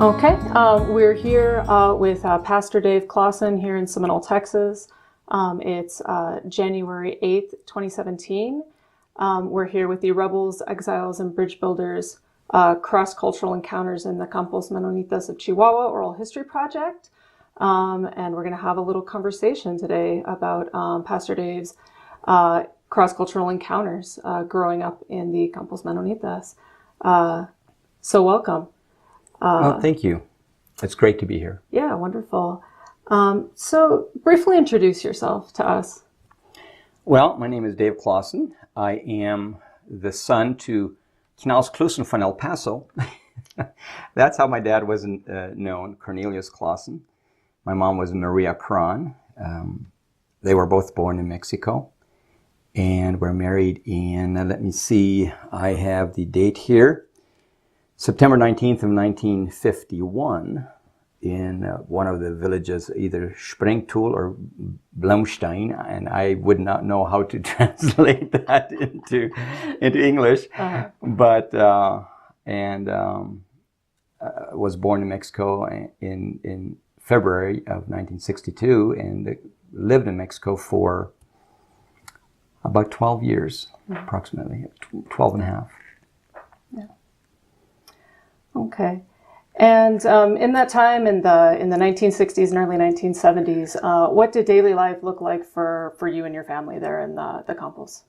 Okay, we're here with Pastor Dave Klassen here in Seminole, Texas. It's January 8th, 2017. We're here with the Rebels, Exiles, and Bridge Builders Cross-Cultural Encounters in the Campos Menonitas of Chihuahua Oral History Project. And we're going to have a little conversation today about Pastor Dave's cross-cultural encounters growing up in the Campos Menonitas. So welcome. Well, thank you. It's great to be here. Yeah, wonderful. So briefly introduce yourself to us. Well, my name is Dave Klassen. I am the son to Knaus Klassen from El Paso. That's how my dad was known, Cornelius Klassen. My mom was Maria Cron. They were both born in Mexico and were married in, let me see, I have the date here, September 19th of 1951 in one of the villages, either Sprengtul or Blumstein, and I would not know how to translate that into English, but was born in Mexico in February of 1962 and lived in Mexico for about 12 years, approximately 12 and a half. Yeah. Okay. And in that time, in the 1960s and early 1970s, what did daily life look like for you and your family there in the Campos?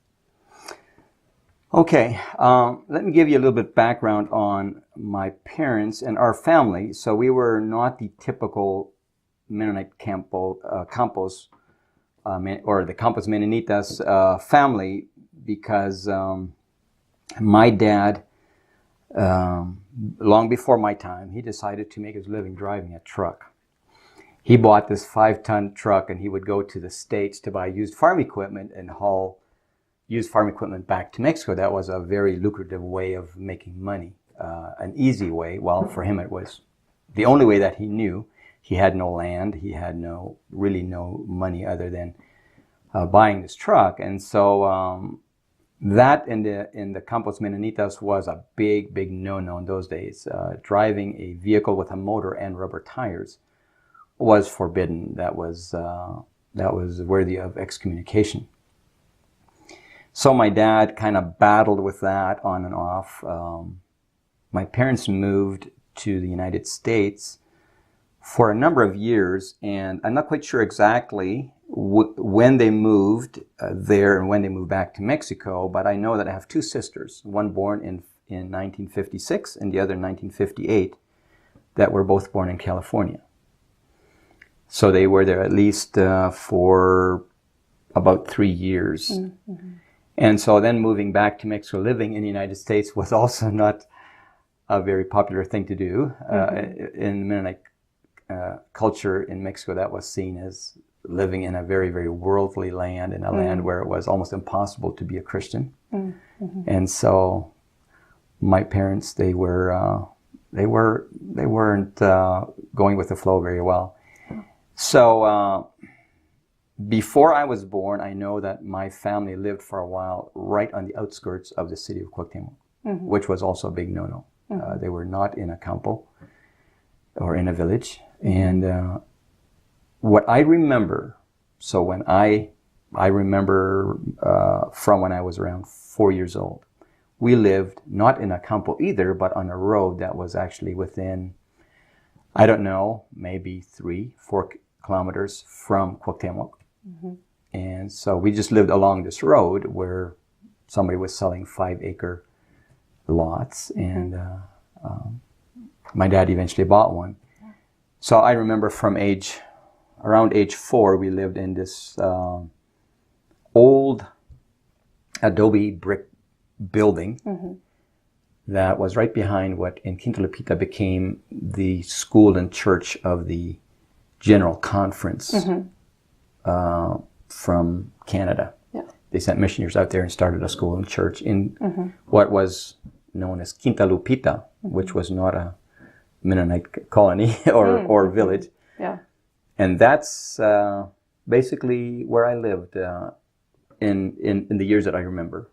Okay, let me give you a little bit background on my parents and our family. So we were not the typical Mennonite Campos, or the Campos Menonitas family, because my dad, long before my time, he decided to make his living driving a truck. He bought this 5-ton truck and he would go to the States to buy used farm equipment and haul used farm equipment back to Mexico. That was a very lucrative way of making money, an easy way. Well, for him it was the only way that he knew. He had no land, he had really no money other than buying this truck. And so that in the Campos Menonitas was a big no-no in those days. Driving a vehicle with a motor and rubber tires was forbidden. That was worthy of excommunication. So my dad kind of battled with that on and off. My parents moved to the United States for a number of years, and I'm not quite sure exactly when they moved there and when they moved back to Mexico, but I know that I have two sisters, one born in 1956 and the other in 1958, that were both born in California. So they were there at least for about 3 years. Mm-hmm. And so then moving back to Mexico, living in the United States was also not a very popular thing to do. In Mennonite culture in Mexico, that was seen as living in a very, very worldly land, in a land where it was almost impossible to be a Christian. Mm-hmm. And so my parents, they weren't going with the flow very well. So before I was born, I know that my family lived for a while right on the outskirts of the city of Cuauhtemoc, which was also a big no-no. They were not in a campo or in a village. And what I remember, so when I remember from when I was around 4 years old, we lived not in a campo either, but on a road that was actually within, I don't know, maybe 3-4 kilometers from Cuauhtemoc. Mm-hmm. And so we just lived along this road where somebody was selling 5-acre lots, and my dad eventually bought one. So I remember from around age 4, we lived in this old adobe brick building that was right behind what in Quinta Lupita became the school and church of the General Conference from Canada. Yeah. They sent missionaries out there and started a school and church in what was known as Quinta Lupita, which was not a Mennonite colony or village. Yeah. And that's basically where I lived in the years that I remember.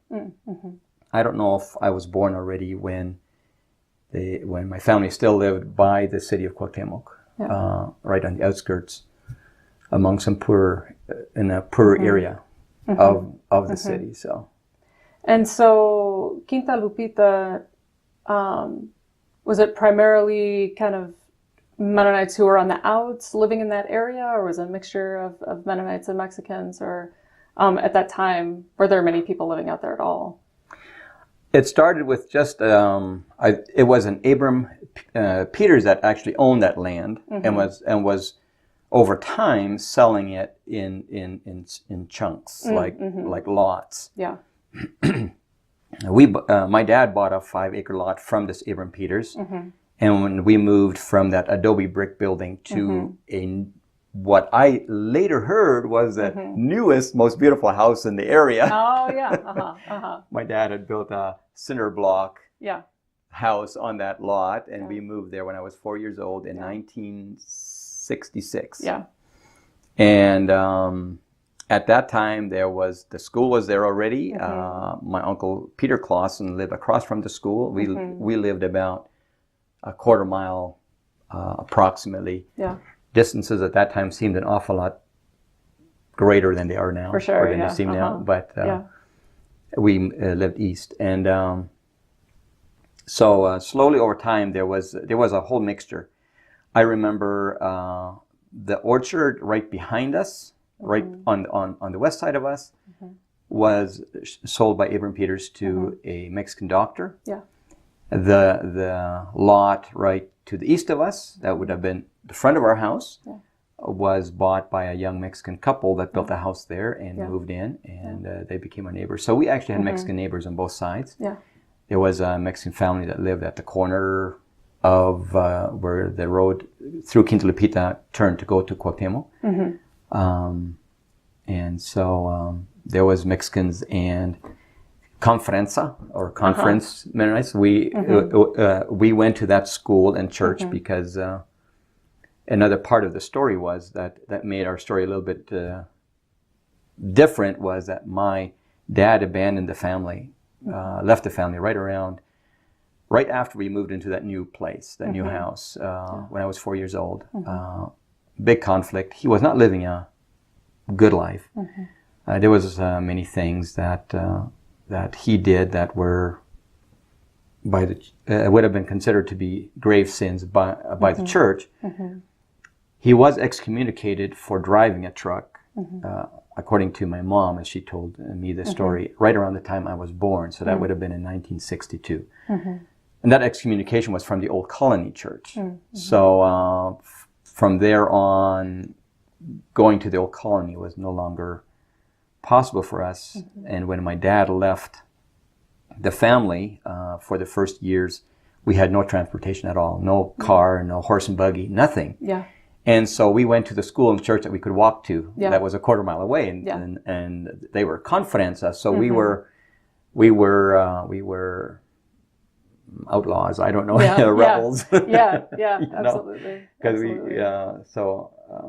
I don't know if I was born already when when my family still lived by the city of Cuauhtemoc, right on the outskirts, among some in a poorer area of the city. So, and so Quinta Lupita, was it primarily kind of Mennonites who were on the outs living in that area, or was it a mixture of Mennonites and Mexicans, or at that time, were there many people living out there at all? It started with just, it was an Abram Peters that actually owned that land and was over time selling it in chunks, like lots. Yeah. My dad bought a 5-acre lot from this Abram Peters, and when we moved from that adobe brick building to what I later heard was the newest, most beautiful house in the area. Oh yeah. My dad had built a cinder block house on that lot, and we moved there when I was 4 years old in 1966. Yeah. And at that time, the school was there already. My uncle Peter Klassen lived across from the school. We lived about a quarter mile, approximately. Yeah. Distances at that time seemed an awful lot greater than they are now. For sure, or than they seem now. But we lived east, and so slowly over time there was a whole mixture. I remember the orchard right behind us, right on the west side of us, was sold by Abram Peters to a Mexican doctor. Yeah. The lot right to the east of us, that would have been the front of our house, was bought by a young Mexican couple that built a house there and moved in, and they became our neighbors. So we actually had Mexican neighbors on both sides. Yeah. There was a Mexican family that lived at the corner of where the road through Quinta Lupita turned to go to Cuauhtemoc. And so there was Mexicans and Conferenza, or Conference Mennonites. We went to that school and church because another part of the story was that made our story a little bit different, was that my dad abandoned the family, left the family right after we moved into that new place, that new house, when I was 4 years old. Big conflict. He was not living a good life. There was many things that he did that were would have been considered to be grave sins by the church. He was excommunicated for driving a truck, according to my mom, as she told me the story, right around the time I was born. So that would have been in 1962. And that excommunication was from the Old Colony Church. So from there on, going to the Old Colony was no longer possible for us. And when my dad left the family for the first years, we had no transportation at all, no car, no horse and buggy, nothing. Yeah. And so we went to the school and church that we could walk to. That was a quarter mile away, and they were Conferenza. So we were outlaws. I don't know, rebels. Absolutely. Because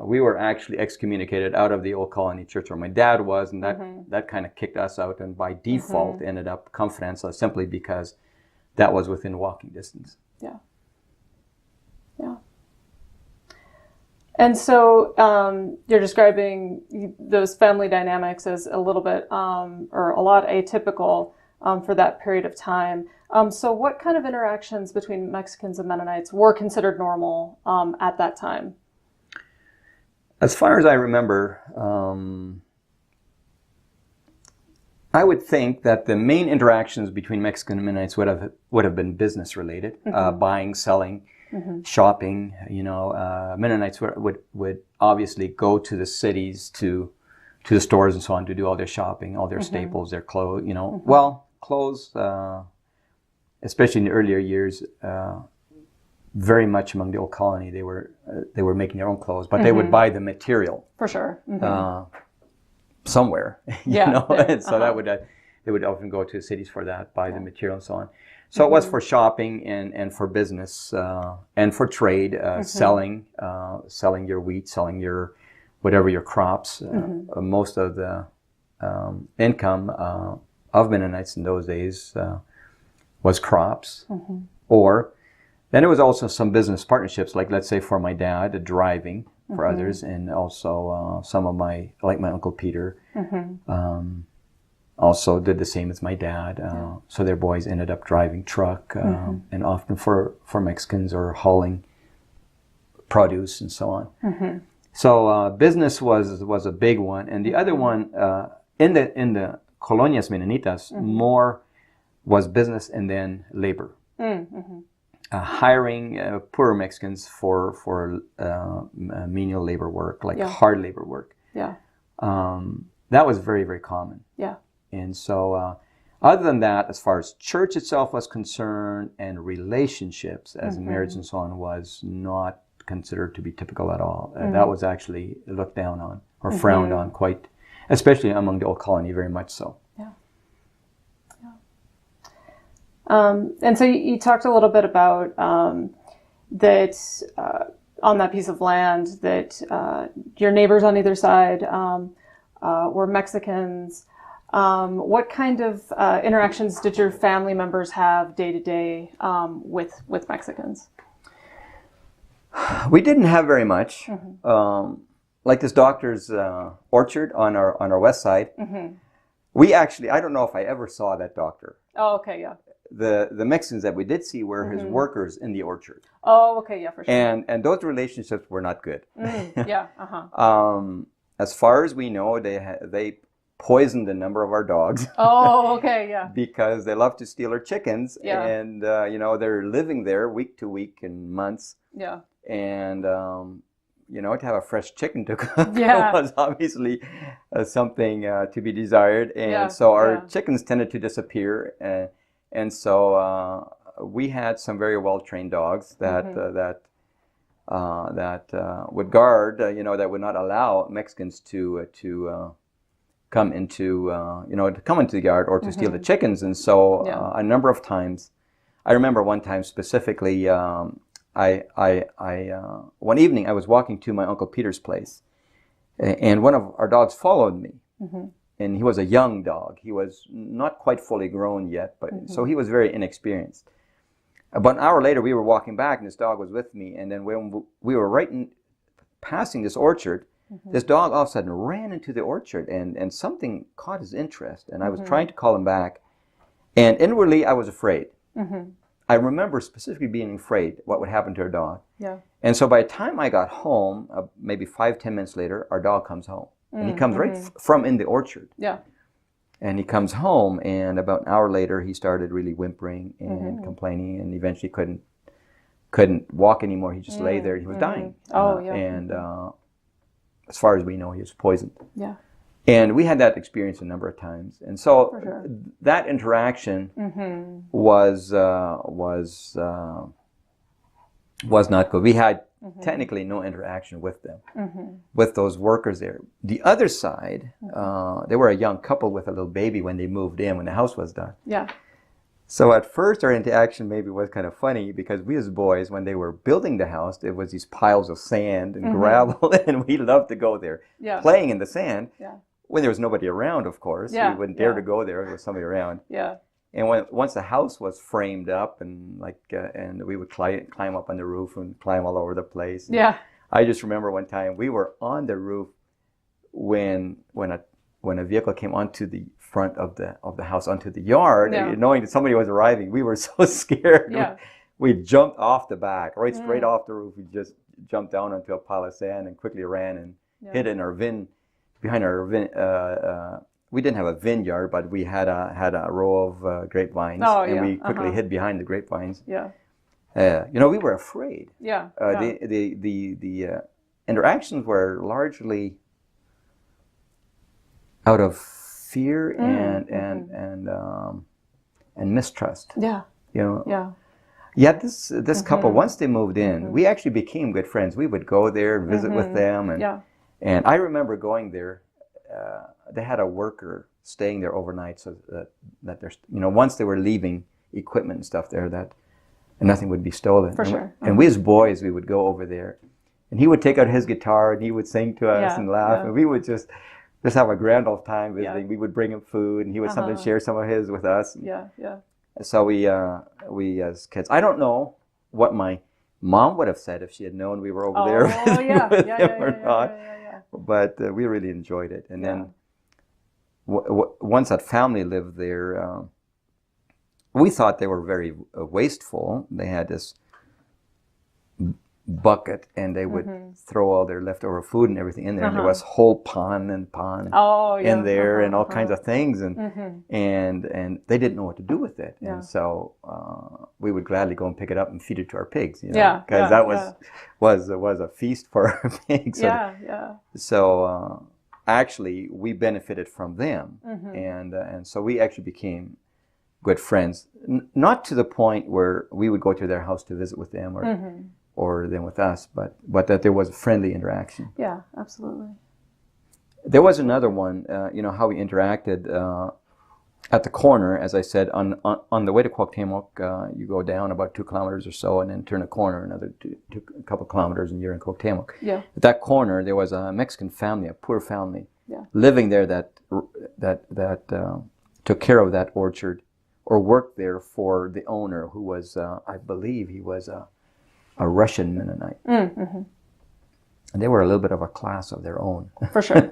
we were actually excommunicated out of the Old Colony Church where my dad was, and that kind of kicked us out, and by default ended up Conferenza, simply because that was within walking distance. Yeah. And so you're describing those family dynamics as a little bit, or a lot atypical for that period of time. So what kind of interactions between Mexicans and Mennonites were considered normal at that time? As far as I remember, I would think that the main interactions between Mexican and Mennonites would have been business related, buying, selling, shopping. Mennonites would obviously go to the cities, to the stores and so on, to do all their shopping, all their staples, their clothes. Clothes, especially in the earlier years, very much among the Old Colony, they were making their own clothes, but they would buy the material for sure somewhere. And so that they would often go to the cities for that, buy the material and so on. So it was for shopping and for business and for trade, selling your wheat, selling your whatever your crops. Most of the income of Mennonites in those days was crops, or Then there was also some business partnerships, like let's say for my dad, driving for others, and also some of my, like my Uncle Peter, also did the same as my dad. So their boys ended up driving truck, and often for Mexicans or hauling produce and so on. So business was a big one, and the other one in the colonias Menonitas more was business and then labor. Hiring poorer Mexicans for menial labor work, like hard labor work. That was very, very common. And so other than that, as far as church itself was concerned and relationships as marriage and so on was not considered to be typical at all. That was actually looked down on or frowned on quite, especially among the old colony, very much so. And so you talked a little bit about that on that piece of land that your neighbors on either side were Mexicans. What kind of interactions did your family members have day to day with Mexicans? We didn't have very much. Like this doctor's orchard on our west side. We actually, I don't know if I ever saw that doctor. Oh, okay, yeah. The Mexicans that we did see were his workers in the orchard. Oh, okay, yeah, for sure. And those relationships were not good. As far as we know, they poisoned a number of our dogs. Oh, okay, yeah. Because they love to steal our chickens, Yeah. and they're living there week to week and months. Yeah. And to have a fresh chicken to cook Yeah. was obviously something to be desired, and Yeah, so our yeah. chickens tended to disappear. And so we had some very well-trained dogs that would guard, that would not allow Mexicans to come into the yard or to steal the chickens. And so a number of times, I remember one time specifically, one evening I was walking to my Uncle Peter's place, and one of our dogs followed me. And he was a young dog. He was not quite fully grown yet, but so he was very inexperienced. About an hour later, we were walking back, and this dog was with me. And then when we were passing this orchard, this dog all of a sudden ran into the orchard, and something caught his interest. And I was trying to call him back, and inwardly I was afraid. I remember specifically being afraid what would happen to our dog. And so by the time I got home, maybe 5-10 minutes later, our dog comes home. And he comes right from in the orchard. And he comes home, and about an hour later, he started really whimpering and complaining, and eventually couldn't walk anymore. He just lay there. He was dying. And as far as we know, he was poisoned. And we had that experience a number of times. And so that interaction was not good. We had technically no interaction with them, with those workers there. The other side, they were a young couple with a little baby when they moved in, when the house was done. So at first our interaction maybe was kind of funny, because we as boys, when they were building the house, there was these piles of sand and gravel, and we loved to go there playing in the sand. When there was nobody around, of course. We wouldn't dare to go there if there was somebody around. And once the house was framed up, and and we would climb up on the roof and climb all over the place. I just remember one time we were on the roof when a vehicle came onto the front of the house, onto the yard, knowing that somebody was arriving. We were so scared. We jumped off the back, straight off the roof. We just jumped down onto a pile of sand and quickly ran and hid in our behind our we didn't have a vineyard, but we had a row of grapevines, and we quickly hid behind the grapevines. We were afraid. The interactions were largely out of fear and mistrust. Yet this couple, once they moved in, we actually became good friends. We would go there and visit with them, and I remember going there. They had a worker staying there overnight, so that there's once they were leaving equipment and stuff there, that nothing would be stolen. And we as boys, we would go over there, and he would take out his guitar and he would sing to us and laugh, and we would just have a grand old time visiting. We would bring him food, and he would sometimes share some of his with us. So we as kids, I don't know what my mom would have said if she had known we were over there But we really enjoyed it. And then once that family lived there, we thought they were very wasteful. They had this bucket, and they would throw all their leftover food and everything in there. And there was whole pond in there, and all kinds of things, and they didn't know what to do with it. And so we would gladly go and pick it up and feed it to our pigs, because that was a feast for our pigs. So actually, we benefited from them, and so we actually became good friends. Not to the point where we would go to their house to visit with them, or them with us, but that there was a friendly interaction. Yeah, absolutely. There was another one, how we interacted at the corner, as I said, on the way to Cuauhtemoc. You go down about 2 kilometers or so, and then turn a corner another a couple of kilometers, and you're in Cuauhtemoc. Yeah. At that corner, there was a Mexican family, a poor family, living there that took care of that orchard, or worked there for the owner, who was, I believe, he was a Russian Mennonite. And they were a little bit of a class of their own. For sure.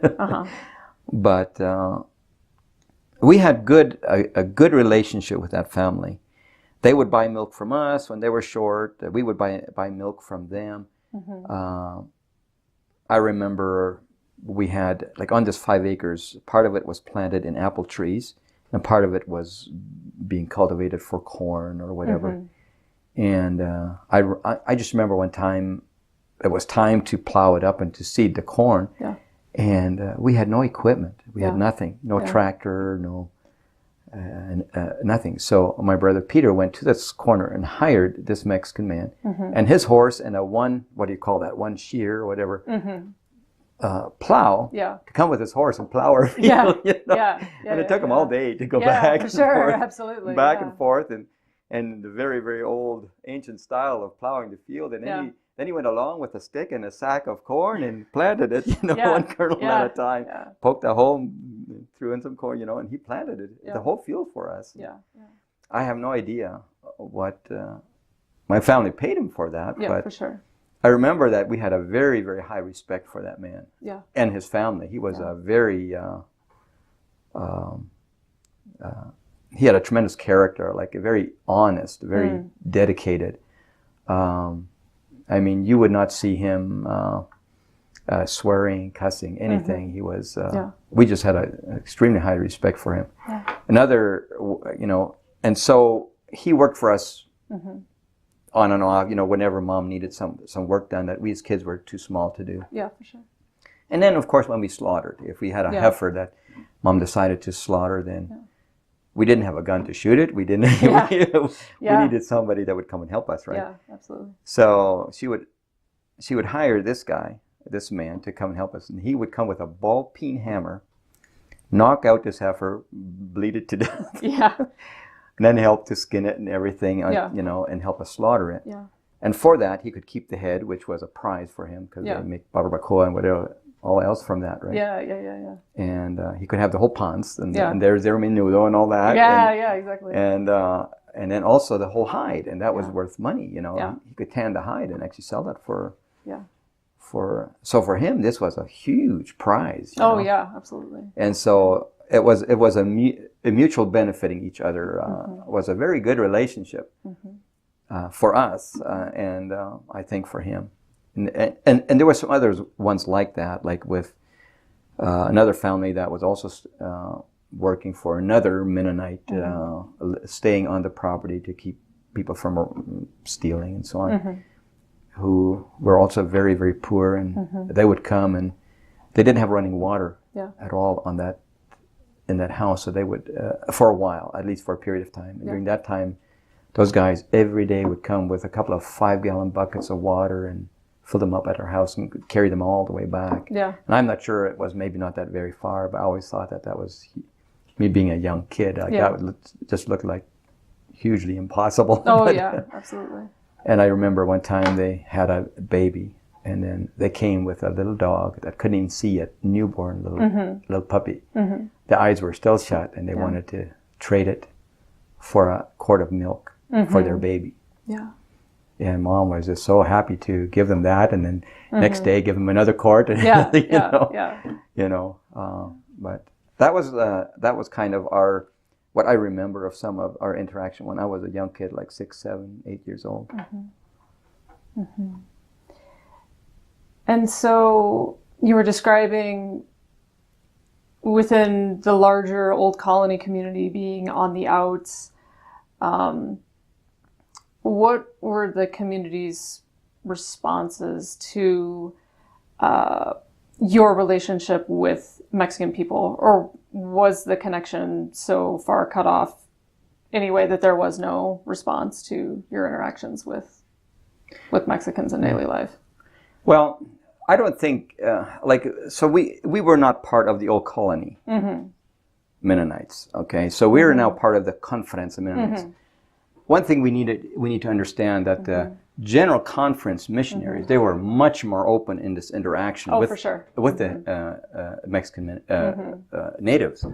But we had a good relationship with that family. They would buy milk from us when they were short. We would buy milk from them. I remember we had, like, on this 5 acres, part of it was planted in apple trees, and part of it was being cultivated for corn or whatever. And I just remember one time, it was time to plow it up and to seed the corn. And we had no equipment. We had nothing, no tractor, nothing. So my brother Peter went to this corner and hired this Mexican man and his horse and one shear or whatever, plow to come with his horse and plow our field. And it took him all day to go back and forth, back and forth, and the very, very old ancient style of plowing the field. And then he went along with a stick and a sack of corn and planted it, one kernel at a time. Poked a hole, threw in some corn, and he planted it, the whole field for us. I have no idea what my family paid him for that. But for sure. I remember that we had a very, very high respect for that man and his family. He was a very... he had a tremendous character, like a very honest, very dedicated. I mean, you would not see him swearing, cussing, anything. He was, we just had an extremely high respect for him. Another, and so he worked for us on and off, whenever Mom needed some work done that we as kids were too small to do. Yeah, for sure. And then, of course, when we slaughtered, if we had a heifer that Mom decided to slaughter, then we didn't have a gun to shoot it. We didn't. We needed somebody that would come and help us, right? Yeah, absolutely. So she would hire this man, to come and help us, and he would come with a ball peen hammer, knock out this heifer, bleed it to death. And then help to skin it and everything, and help us slaughter it. And for that, he could keep the head, which was a prize for him, because they make barbacoa and whatever. All else from that, right? And he could have the whole pants, and there's their menudo and all that. Exactly. And then also the whole hide, and that was worth money, He could tan the hide and actually sell that for. So for him, this was a huge prize. Absolutely. And so it was a mutual benefiting each other. It was a very good relationship for us, and I think for him. And there were some other ones like that, like with another family that was also working for another Mennonite, staying on the property to keep people from stealing and so on, who were also very, very poor, and they would come, and they didn't have running water at all in that house, so they would, for a while, at least for a period of time. And during that time, those guys every day would come with a couple of 5-gallon buckets of water and fill them up at our house and could carry them all the way back. And I'm not sure, it was maybe not that very far, but I always thought that was, me being a young kid, that would just look like hugely impossible. Absolutely. And I remember one time they had a baby, and then they came with a little dog that couldn't even see yet, newborn little puppy. The eyes were still shut, and they wanted to trade it for a quart of milk for their baby. And Mom was just so happy to give them that, and then next day give them another quart. And but that was kind of what I remember of some of our interaction when I was a young kid, like 6, 7, 8 years old. And so you were describing within the larger Old Colony community being on the outs. What were the community's responses to your relationship with Mexican people? Or was the connection so far cut off anyway that there was no response to your interactions with Mexicans in daily life? Well, I don't think, so we were not part of the Old Colony Mennonites, okay? So we are now part of the Conference of Mennonites. One thing we need to understand that the General Conference missionaries, they were much more open in this interaction with the Mexican natives.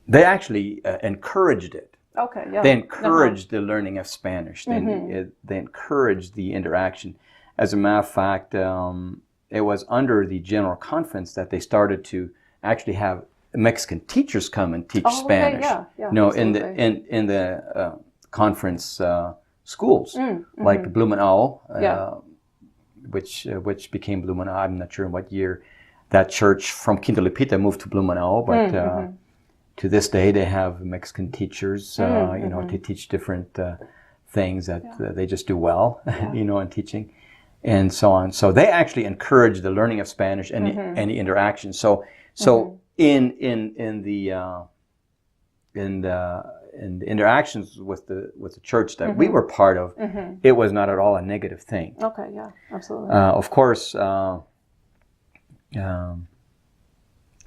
They actually encouraged it. Okay, yeah. They encouraged the learning of Spanish. They encouraged the interaction. As a matter of fact, it was under the General Conference that they started to actually have Mexican teachers come and teach Spanish. In the conference schools, like Blumenau, which became Blumenau. I'm not sure in what year that church from Quinta Lupita moved to Blumenau, but to this day they have Mexican teachers, to teach different things that they just do well, in teaching, and so on. So they actually encourage the learning of Spanish and the interaction. So in the interactions with the church that we were part of, it was not at all a negative thing. Okay, yeah, absolutely. Of course,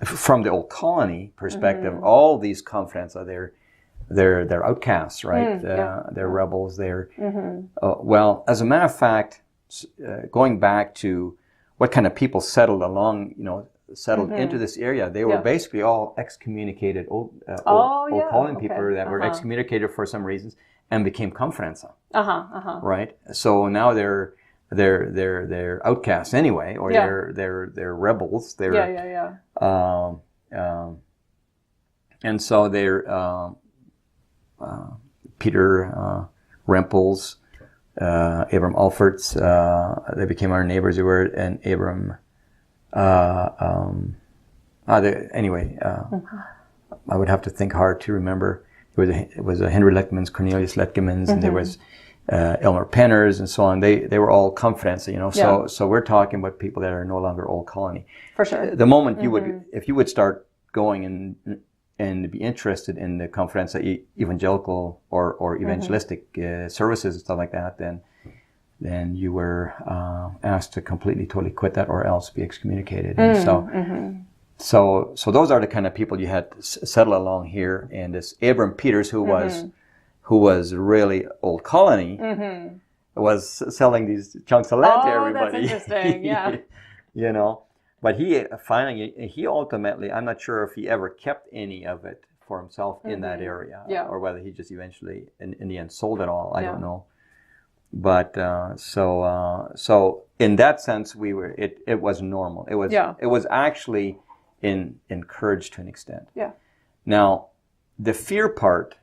from the Old Colony perspective, all these conferences they're outcasts, right? They're rebels. They're well, as a matter of fact, going back to what kind of people settled into this area, they were basically all excommunicated Old Colony people that were excommunicated for some reasons and became conferenza. Right? So now they're outcasts anyway, or they're rebels. And so they're Peter Rempels, Abram Alferts, they became our neighbors. And Abram. Anyway, I would have to think hard to remember. It was a Henry Leckmans, Cornelius Leckmans, and there was Elmer Penners, and so on. They were all conferences, So we're talking about people that are no longer Old Colony. For sure. The moment if you would start going and be interested in the conference, evangelical or evangelistic services and stuff like that, then you were asked to totally quit that, or else be excommunicated. And so those are the kind of people you had to settle along here. And this Abram Peters, who was really Old Colony, was selling these chunks of land to everybody. Oh, that's interesting. Yeah. But he ultimately, I'm not sure if he ever kept any of it for himself in that area, or whether he just eventually, in the end, sold it all. I don't know. But so in that sense, it was normal. It was actually encouraged to an extent. Yeah. Now, the fear part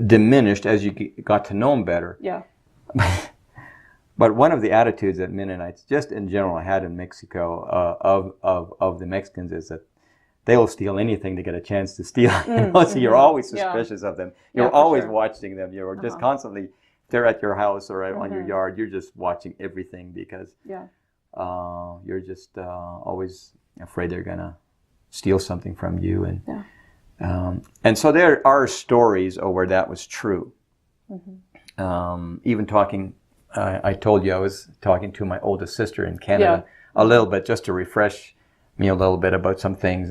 diminished as you got to know them better. Yeah. But one of the attitudes that Mennonites, just in general, had in Mexico of the Mexicans is that they will steal anything to get a chance to steal. So you're always suspicious of them. You're always watching them. You're just constantly, if they're at your house or on your yard, you're just watching everything because you're just always afraid they're going to steal something from you. And so there are stories where that was true. Even talking, I told you I was talking to my oldest sister in Canada a little bit, just to refresh me a little bit about some things.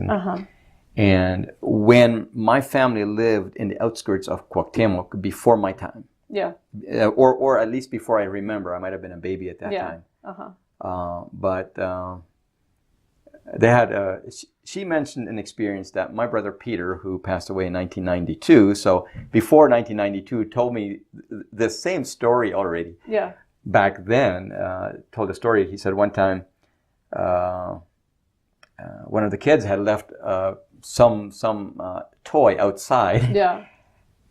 And when my family lived in the outskirts of Cuauhtemoc before my time, or at least before I remember, I might have been a baby at that time. But they had she mentioned an experience that my brother Peter, who passed away in 1992, so before 1992, told me the same story already. Yeah. Back then, told a story. He said one time one of the kids had left some toy outside. Yeah.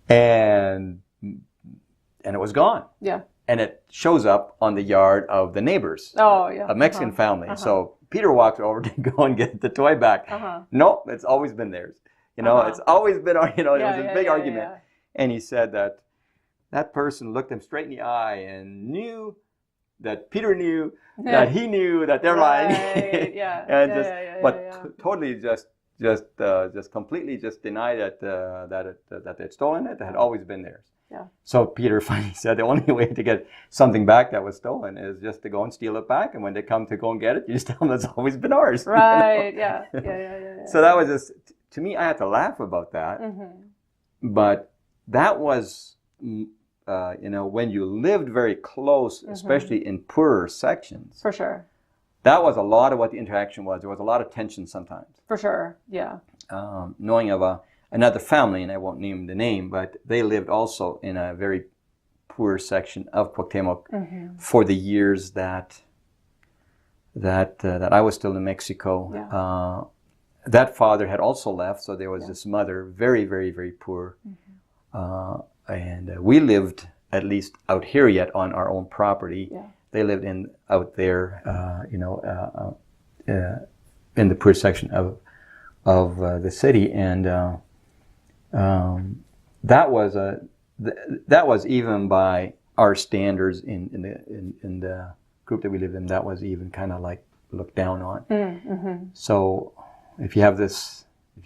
And it was gone. Yeah. And it shows up on the yard of the neighbors. Oh, yeah. A Mexican family. So Peter walked over to go and get the toy back. Nope, it's always been theirs. You know, it's always been, you know, it was this big argument. Yeah. And he said that person looked him straight in the eye and knew that Peter knew that he knew that they're lying. Yeah. And totally just completely just denied that they'd stolen it. That had always been theirs. Yeah. So Peter finally said the only way to get something back that was stolen is just to go and steal it back. And when they come to go and get it, you just tell them it's always been ours. Right. You know? Yeah. So that was just, to me, I had to laugh about that. But that was, you know, when you lived very close, especially in poorer sections. For sure. That was a lot of what the interaction was. There was a lot of tension sometimes. For sure. Yeah. Knowing of another family, and I won't name the name, but they lived also in a very poor section of Cuauhtemoc for the years that I was still in Mexico. Yeah. That father had also left, so there was this mother, very, very, very poor. And we lived, at least out here yet, on our own property. Yeah. They lived out there, you know, in the poor section of the city, and that was even by our standards in the group that we lived in. That was even kind of like looked down on. So if you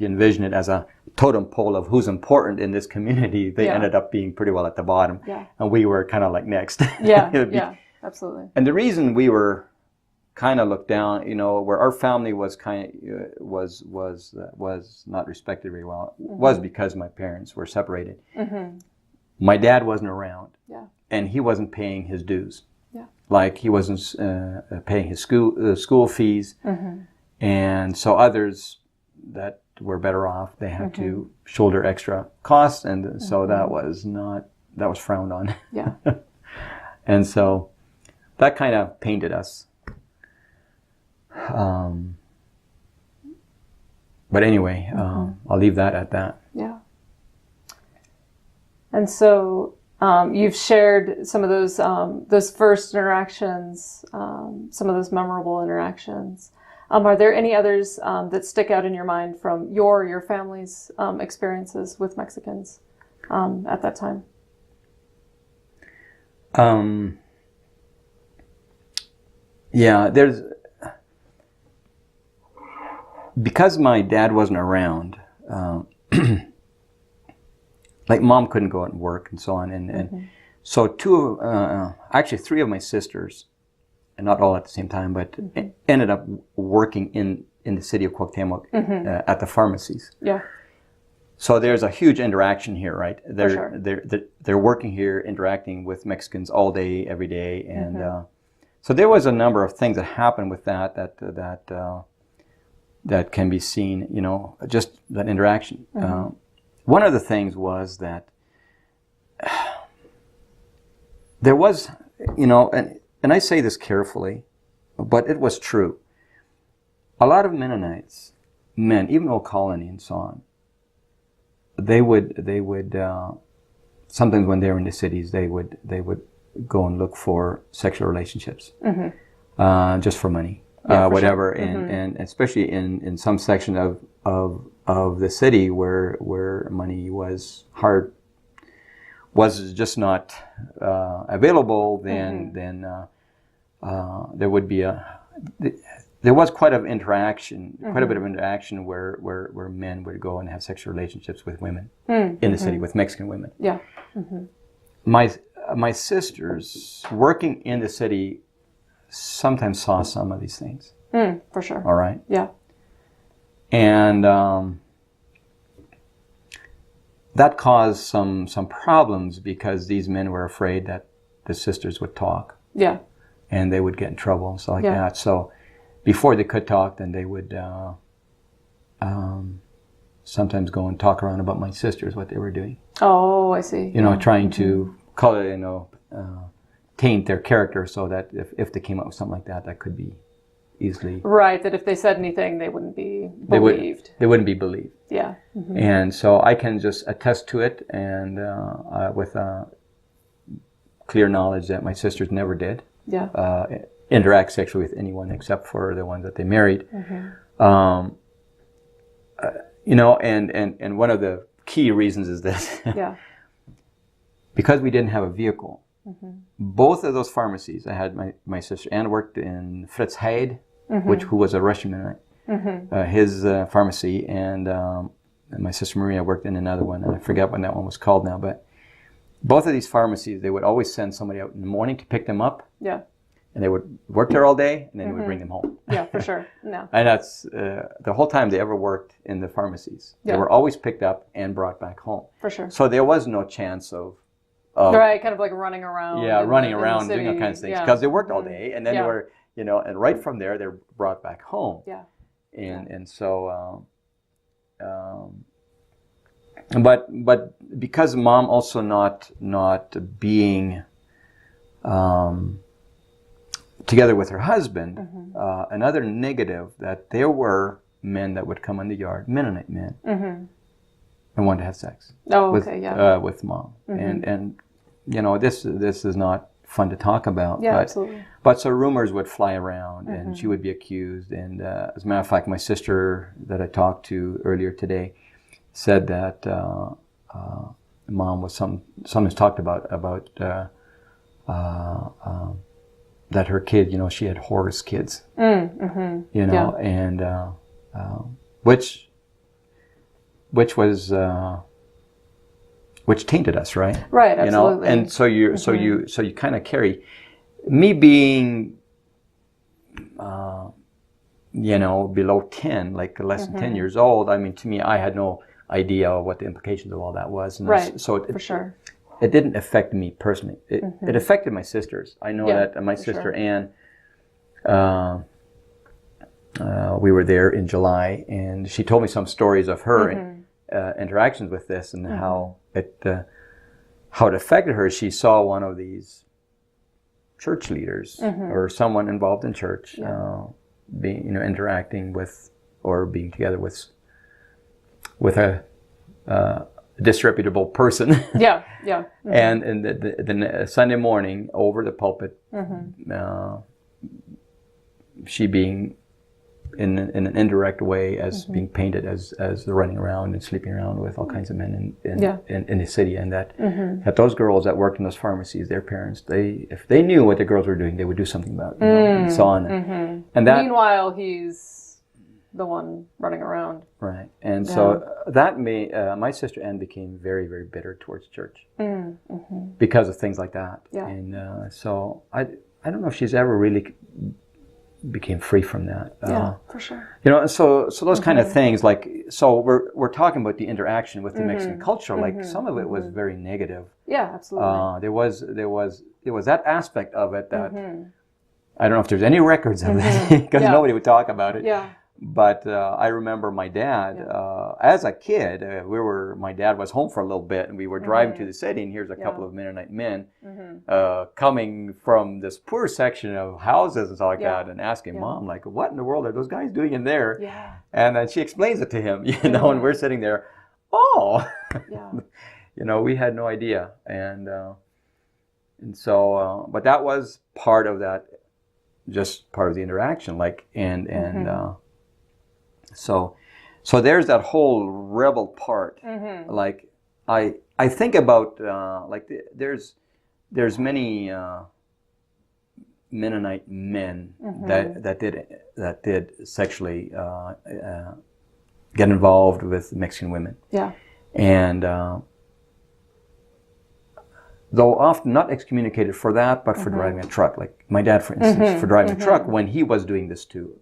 envision it as a totem pole of who's important in this community, they ended up being pretty well at the bottom, and we were kind of like next. Yeah, absolutely. And the reason we were kind of looked down, you know, where our family was was not respected very well, was because my parents were separated. My dad wasn't around, and he wasn't paying his dues. Like he wasn't paying his school fees, and so others that were better off, they had to shoulder extra costs, and so that was frowned on. Yeah. And so that kind of painted us. But anyway, I'll leave that at that. Yeah. And so you've shared some of those first interactions, some of those memorable interactions. Are there any others that stick out in your mind from your family's experiences with Mexicans at that time? Yeah, because my dad wasn't around, like mom couldn't go out and work and so on, and so actually three of my sisters, and not all at the same time, but ended up working in the city of Cuauhtemoc at the pharmacies. Yeah. So there's a huge interaction here, right? They're working here, interacting with Mexicans all day, every day, and so there was a number of things that happened with that can be seen, you know, just that interaction. One of the things was that there was, you know, and I say this carefully, but it was true. A lot of Mennonites, men, even Old Colony and so on, they would sometimes when they were in the cities, they would go and look for sexual relationships, just for money, whatever, sure. And especially in some section of the city where money was just not available, then there would be there was quite a bit of interaction where men would go and have sexual relationships with women in the city, with Mexican women. Yeah. My sisters working in the city sometimes saw some of these things. For sure. All right. Yeah. And that caused some problems because these men were afraid that the sisters would talk. Yeah. And they would get in trouble and stuff like that. So, before they could talk, then they would sometimes go and talk around about my sisters, what they were doing. Oh, I see. Trying to taint their character so that if they came up with something like that, that could be easily... Right, that if they said anything, they wouldn't be believed. They wouldn't be believed. Yeah. And so I can just attest to it, and with clear knowledge that my sisters never did interact sexually with anyone except for the ones that they married. And one of the key reasons is this. Because we didn't have a vehicle, both of those pharmacies, I had my sister Anne worked in Fritz Heide, who was a Russian Mennonite, his pharmacy, and my sister Maria worked in another one, and I forget what that one was called now, but both of these pharmacies, they would always send somebody out in the morning to pick them up. Yeah. And they would work there all day, and then they would bring them home. Yeah, for sure. No. And that's the whole time they ever worked in the pharmacies. They were always picked up and brought back home. For sure. So there was no chance of right, kind of like running around. Yeah, running around, doing all kinds of things. Because they worked all day, and then they were, and right from there, they're brought back home. Yeah. And so, but because Mom also not being together with her husband, another negative, that there were men that would come in the yard, Mennonite men, and want to have sex. With Mom, and this is not fun to talk about. Yeah, absolutely. But so rumors would fly around, and she would be accused. And as a matter of fact, my sister that I talked to earlier today said that Mom was sometimes talked about that her kid, she had Horus kids, and which was which tainted us, right? Right, absolutely. And so you kind of carry me being below 10, like less than 10 years old. I mean, to me, I had no idea what the implications of all that was. And right. So for sure. It didn't affect me personally. It affected my sisters. I know that my sister Anne, we were there in July, and she told me some stories of her interactions with this, and how it affected her. She saw one of these church leaders or someone involved in church being interacting with or being together with a disreputable person. And the Sunday morning over the pulpit, she being in an indirect way as being painted as running around and sleeping around with all kinds of men in the city, and that those girls that worked in those pharmacies, their parents, if they knew what the girls were doing, they would do something about it, and so on. And that, meanwhile, he's the one running around. Right. And so that made my sister Anne became very, very bitter towards church because of things like that. Yeah. And so I don't know if she's ever really became free from that. For sure. So those kind of things, like, so we're talking about the interaction with the Mexican culture. Like, some of it was very negative. Yeah, absolutely. There was that aspect of it that I don't know if there's any records of it, because nobody would talk about it. Yeah. But I remember my dad, as a kid, my dad was home for a little bit, and we were driving to the city, and here's a couple of Mennonite men coming from this poor section of houses and stuff like that, and asking Mom, like, what in the world are those guys doing in there? Yeah. And then she explains it to him, and we're sitting there, we had no idea. And so, but that was part of that, just part of the interaction, like, So there's that whole rebel part. Like, I think about like there's many Mennonite men that did sexually get involved with Mexican women. Yeah. And though often not excommunicated for that, but for driving a truck. Like my dad, for instance, for driving a truck when he was doing this too.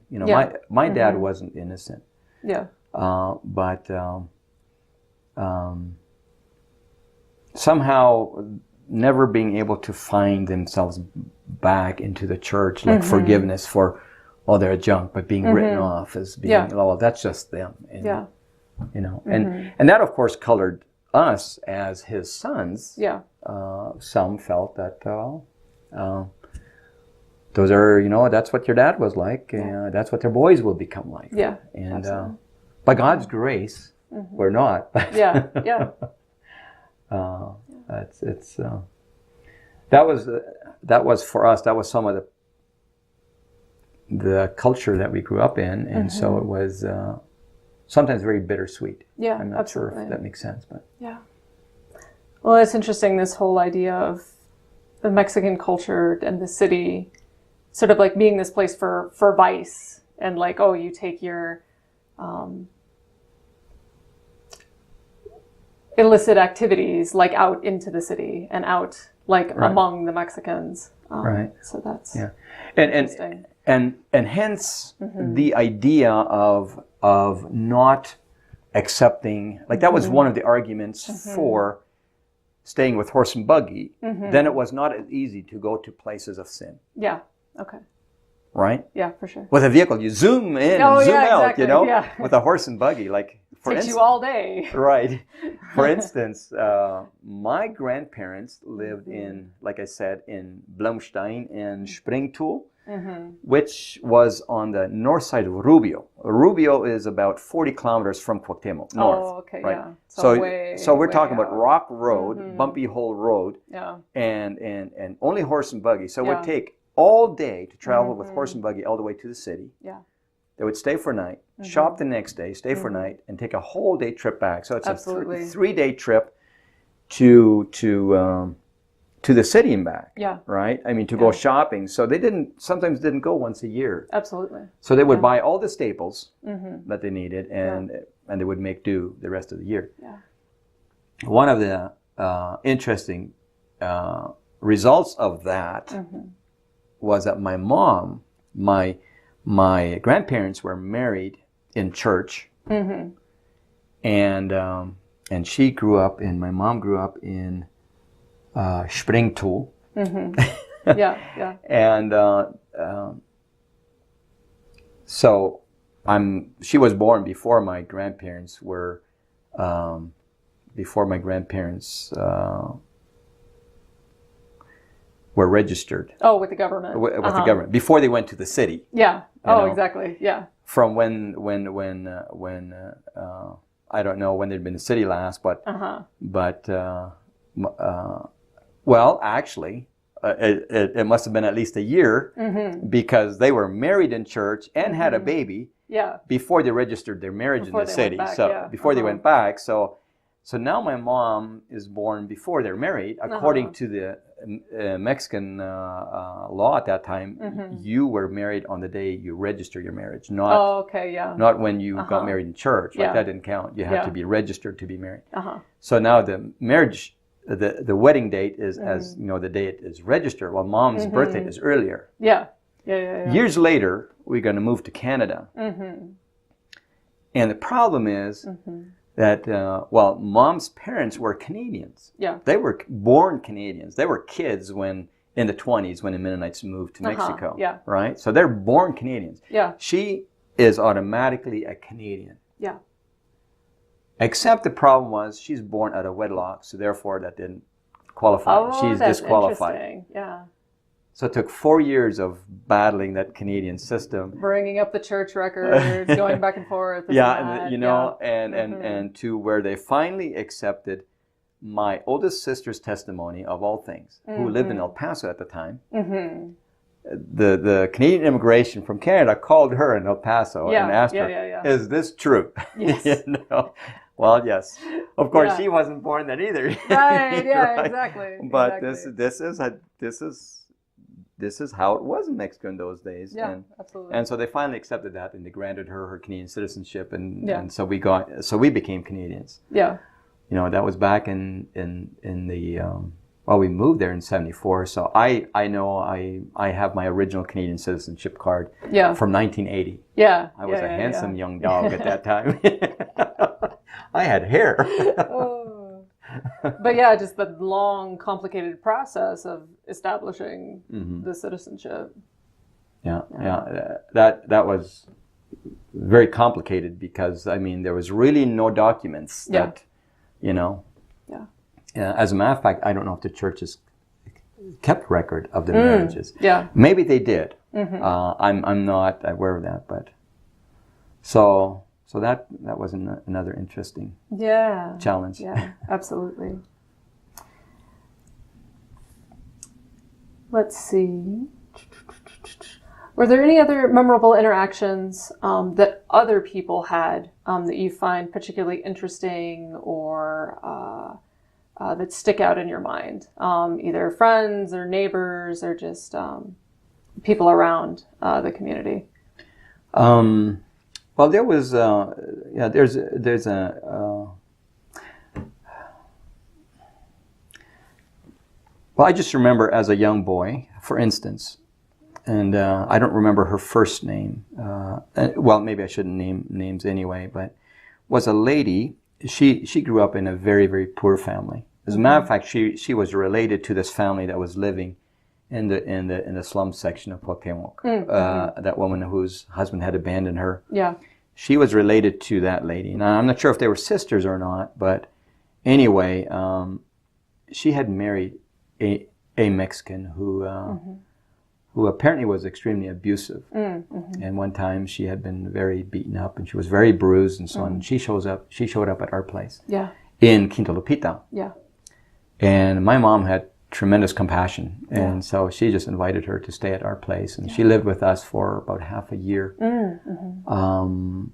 My dad wasn't innocent. Yeah. But somehow never being able to find themselves back into the church, like forgiveness for oh, they're a junk, but being written off as being, oh, that's just them. And, you know, and that, of course, colored us as his sons. Yeah. Some felt that, those are, you know, that's what your dad was like. That's what their boys will become like. Yeah. And by God's grace, we're not. Yeah. Yeah. It's that was for us. That was some of the culture that we grew up in, and so it was sometimes very bittersweet. Yeah, I'm not absolutely. sure if that makes sense, but yeah. Well, it's interesting, this whole idea of the Mexican culture and the city, sort of like being this place for vice, and like, oh, you take your illicit activities like out into the city and out like among the Mexicans. Right. So that's interesting. And hence the idea of not accepting, like that was one of the arguments for staying with horse and buggy. Then it was not as easy to go to places of sin. Yeah. Okay. Right? Yeah, for sure. With a vehicle, you zoom in and zoom out, exactly. you know? Yeah. With a horse and buggy, like takes you all day. Right. For instance, my grandparents lived in, like I said, in Blumstein and Springtool, which was on the north side of Rubio. Rubio is about 40 kilometers from Cuauhtemoc, north. Oh, okay, right? yeah. So we're talking out. about Rock Road, Bumpy Hole Road, and only horse and buggy. So it would take all day to travel with horse and buggy all the way to the city. Yeah. They would stay for a night, shop the next day, stay for a night, and take a whole day trip back. So it's a 3-day trip to the city and back. Yeah. Right? I mean, to go shopping. So they sometimes didn't go once a year. Absolutely. So they would buy all the staples that they needed, and they would make do the rest of the year. Yeah. One of the interesting results of that was that my mom, my grandparents were married in church, and she grew up my mom grew up in Springtool. Yeah. And so she was born before my grandparents were registered. Oh, with the government. With the government before they went to the city. Yeah. Oh, exactly. Yeah. From when I don't know when they'd been in the city last, but well, actually, it must have been at least a year because they were married in church and had a baby. Yeah. Before they registered their marriage in the city, before they went back, so now my mom is born before they're married. According to the Mexican law at that time, you were married on the day you register your marriage, not not when you got married in church. Like that didn't count. You had to be registered to be married. So now the marriage, the wedding date is as you know the date is registered. While mom's birthday is earlier. Yeah. Years later, we're going to move to Canada, and the problem is. That, mom's parents were Canadians. Yeah. They were born Canadians. They were kids in the 20s when the Mennonites moved to Mexico. Yeah. Right? So they're born Canadians. Yeah. She is automatically a Canadian. Yeah. Except the problem was she's born out of wedlock, so therefore that didn't qualify. Oh, she's disqualified. Interesting. Yeah. So it took 4 years of battling that Canadian system, bringing up the church records, going back and forth. And to where they finally accepted my oldest sister's testimony of all things, who lived in El Paso at the time. The Canadian immigration from Canada called her in El Paso and asked her, "Is this true?" Yes. Well, yes. Of course, she wasn't born then either. Right. Yeah. Right? Exactly. But this is how it was in Mexico in those days. Yeah, absolutely. And so they finally accepted that, and they granted her Canadian citizenship, and so we became Canadians. Yeah. You know, that was back in the we moved there in '74. So I know I have my original Canadian citizenship card from 1980. Yeah. I was a handsome young dog at that time. I had hair. But yeah, just the long, complicated process of establishing the citizenship. That was very complicated because, I mean, there was really no documents that, you know. As a matter of fact, I don't know if the churches kept record of the marriages. Yeah. Maybe they did. I'm not aware of that, but so that was another interesting challenge. Yeah, absolutely. Let's see. Were there any other memorable interactions that other people had that you find particularly interesting or that stick out in your mind? Either friends or neighbors or just people around the community? Well, there was, there's a, well, I just remember as a young boy, for instance, and I don't remember her first name. Well, maybe I shouldn't name names anyway, but was a lady. She grew up in a very, very poor family. As a matter of fact, she was related to this family that was living in the slum section of Cuauhtemoc. That woman whose husband had abandoned her. Yeah. She was related to that lady. Now, I'm not sure if they were sisters or not, but anyway, she had married a Mexican who apparently was extremely abusive. And one time she had been very beaten up and she was very bruised and so on. She showed up at our place. Yeah. In Quinta, Lupita. Yeah. And my mom had tremendous compassion, and so she just invited her to stay at our place, and she lived with us for about half a year, and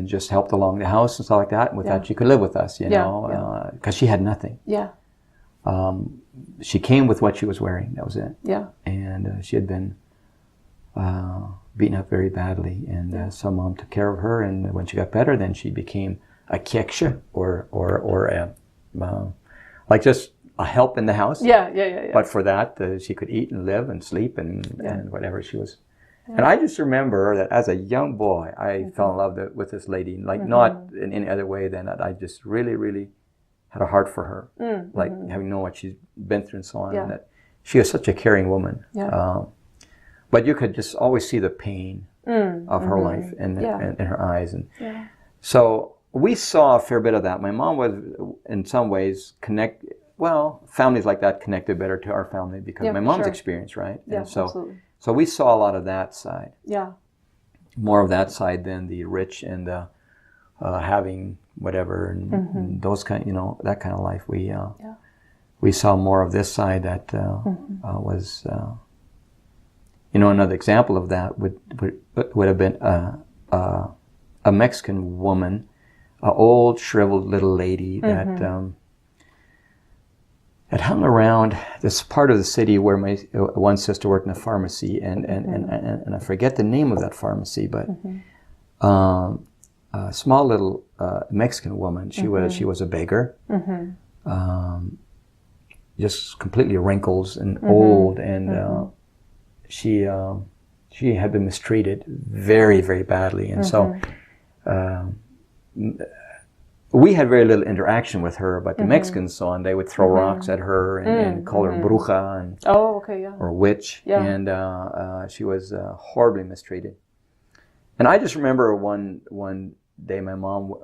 just helped along the house and stuff like that. And with that, she could live with us, you know, because she had nothing. Yeah. She came with what she was wearing. That was it. Yeah. And she had been beaten up very badly, and so mom took care of her. And when she got better, then she became a intervieuxr or a like just a help in the house. Yeah. But for that, she could eat and live and sleep and whatever she was. Yeah. And I just remember that as a young boy, I fell in love with this lady, like not in any other way than that I just really, really had a heart for her, like having known what she's been through and so on. And that she was such a caring woman. Yeah. But you could just always see the pain of her life in her eyes. And so we saw a fair bit of that. My mom was, in some ways, families like that connected better to our family because my mom's experience, right? Yeah, and so, absolutely. So we saw a lot of that side. Yeah. More of that side than the rich and the having whatever and those kind, that kind of life. We saw more of this side that was, another example of that would have been a Mexican woman, an old shriveled little lady that had hung around this part of the city where my one sister worked in a pharmacy, and I forget the name of that pharmacy, but a small little Mexican woman. She was a beggar, just completely wrinkles and old, and she had been mistreated very, very badly, and so. We had very little interaction with her, but the Mexicans so on, they would throw rocks at her and call her bruja and or witch, and she was horribly mistreated. And I just remember one day my mom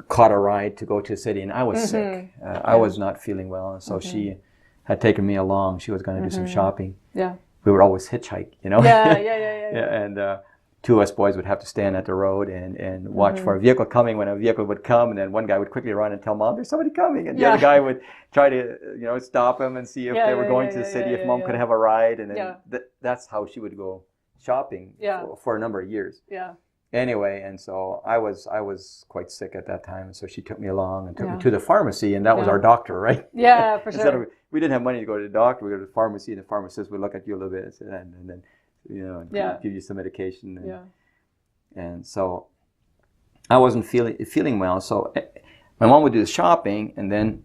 caught a ride to go to the city, and I was sick. I was not feeling well, and so she had taken me along. She was going to do some shopping. Yeah, we would always hitchhike, Yeah, and. Two of us boys would have to stand at the road and watch for a vehicle coming. When a vehicle would come, and then one guy would quickly run and tell Mom, "There's somebody coming," and the other guy would try to, stop him and see if they were going to the city, if Mom could have a ride, and then that's how she would go shopping for a number of years. Yeah. Anyway, and so I was quite sick at that time, and so she took me along and took me to the pharmacy, and that was our doctor, right? Yeah, for sure. We didn't have money to go to the doctor. We go to the pharmacy, and the pharmacist would look at you a little bit and then. Give you some medication, and so I wasn't feeling well. So my mom would do the shopping, and then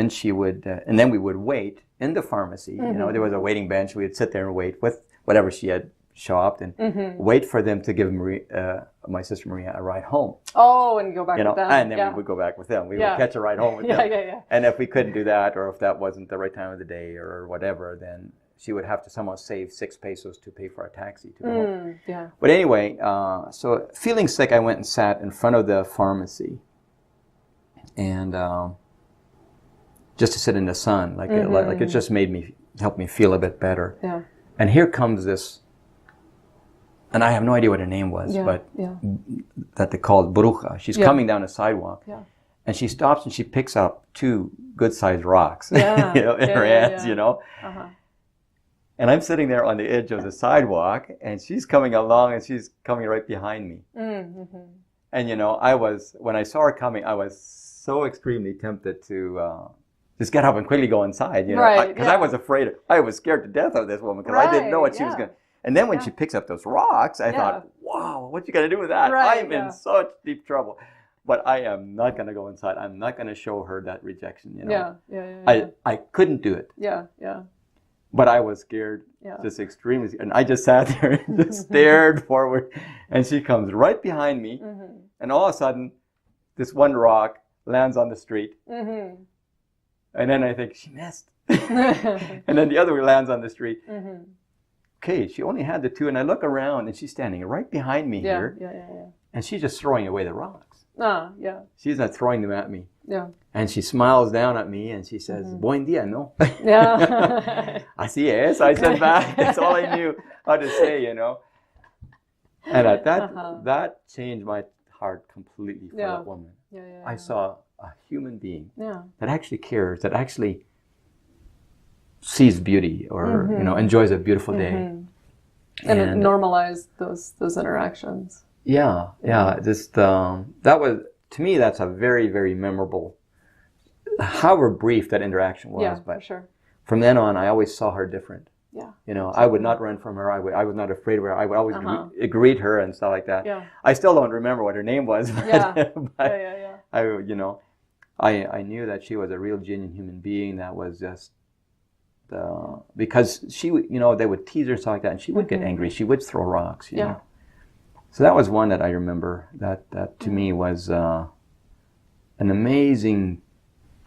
she would, and then we would wait in the pharmacy. There was a waiting bench. We would sit there and wait with whatever she had shopped, and wait for them to give my sister Maria a ride home. Oh, and go back with them. And then we would go back with them. We would catch a ride home with them. And if we couldn't do that, or if that wasn't the right time of the day or whatever, then she would have to somehow save 6 pesos to pay for a taxi to go home. Yeah. But anyway, so feeling sick, I went and sat in front of the pharmacy, and just to sit in the sun, like it just helped me feel a bit better. Yeah. And here comes this, and I have no idea what her name was, but that they called Bruja. She's coming down the sidewalk, and she stops and she picks up 2 good-sized rocks, in her hands, And I'm sitting there on the edge of the sidewalk, and she's coming along, and she's coming right behind me. And when I saw her coming, I was so extremely tempted to just get up and quickly go inside, because I was afraid, I was scared to death of this woman, because I didn't know what she was going to. And then when she picks up those rocks, I thought, wow, what you going to do with that? I'm in such deep trouble. But I am not going to go inside. I'm not going to show her that rejection, I couldn't do it. But I was scared, just extremely scared. And I just sat there and just stared forward. And she comes right behind me. And all of a sudden, this one rock lands on the street. And then I think, she missed. And then the other one lands on the street. Okay, she only had the 2. And I look around, and she's standing right behind me here. And she's just throwing away the rocks. She's not throwing them at me. And she smiles down at me, and she says, Buen dia, no? Así es, I said back. That's all I knew how to say, And at that changed my heart completely for that woman. I saw a human being that actually cares, that actually sees beauty or, enjoys a beautiful day. And it normalized those interactions. Just that was, to me, that's a very, very memorable, however brief that interaction was. But for sure. From then on, I always saw her different. I would not run from her. I was not afraid of her. I would always greet her and stuff like that. I still don't remember what her name was. But, I knew that she was a real, genuine human being that was just, because she would, they would tease her and stuff like that, and she would get angry. She would throw rocks, you know. So that was one that I remember that to me was an amazing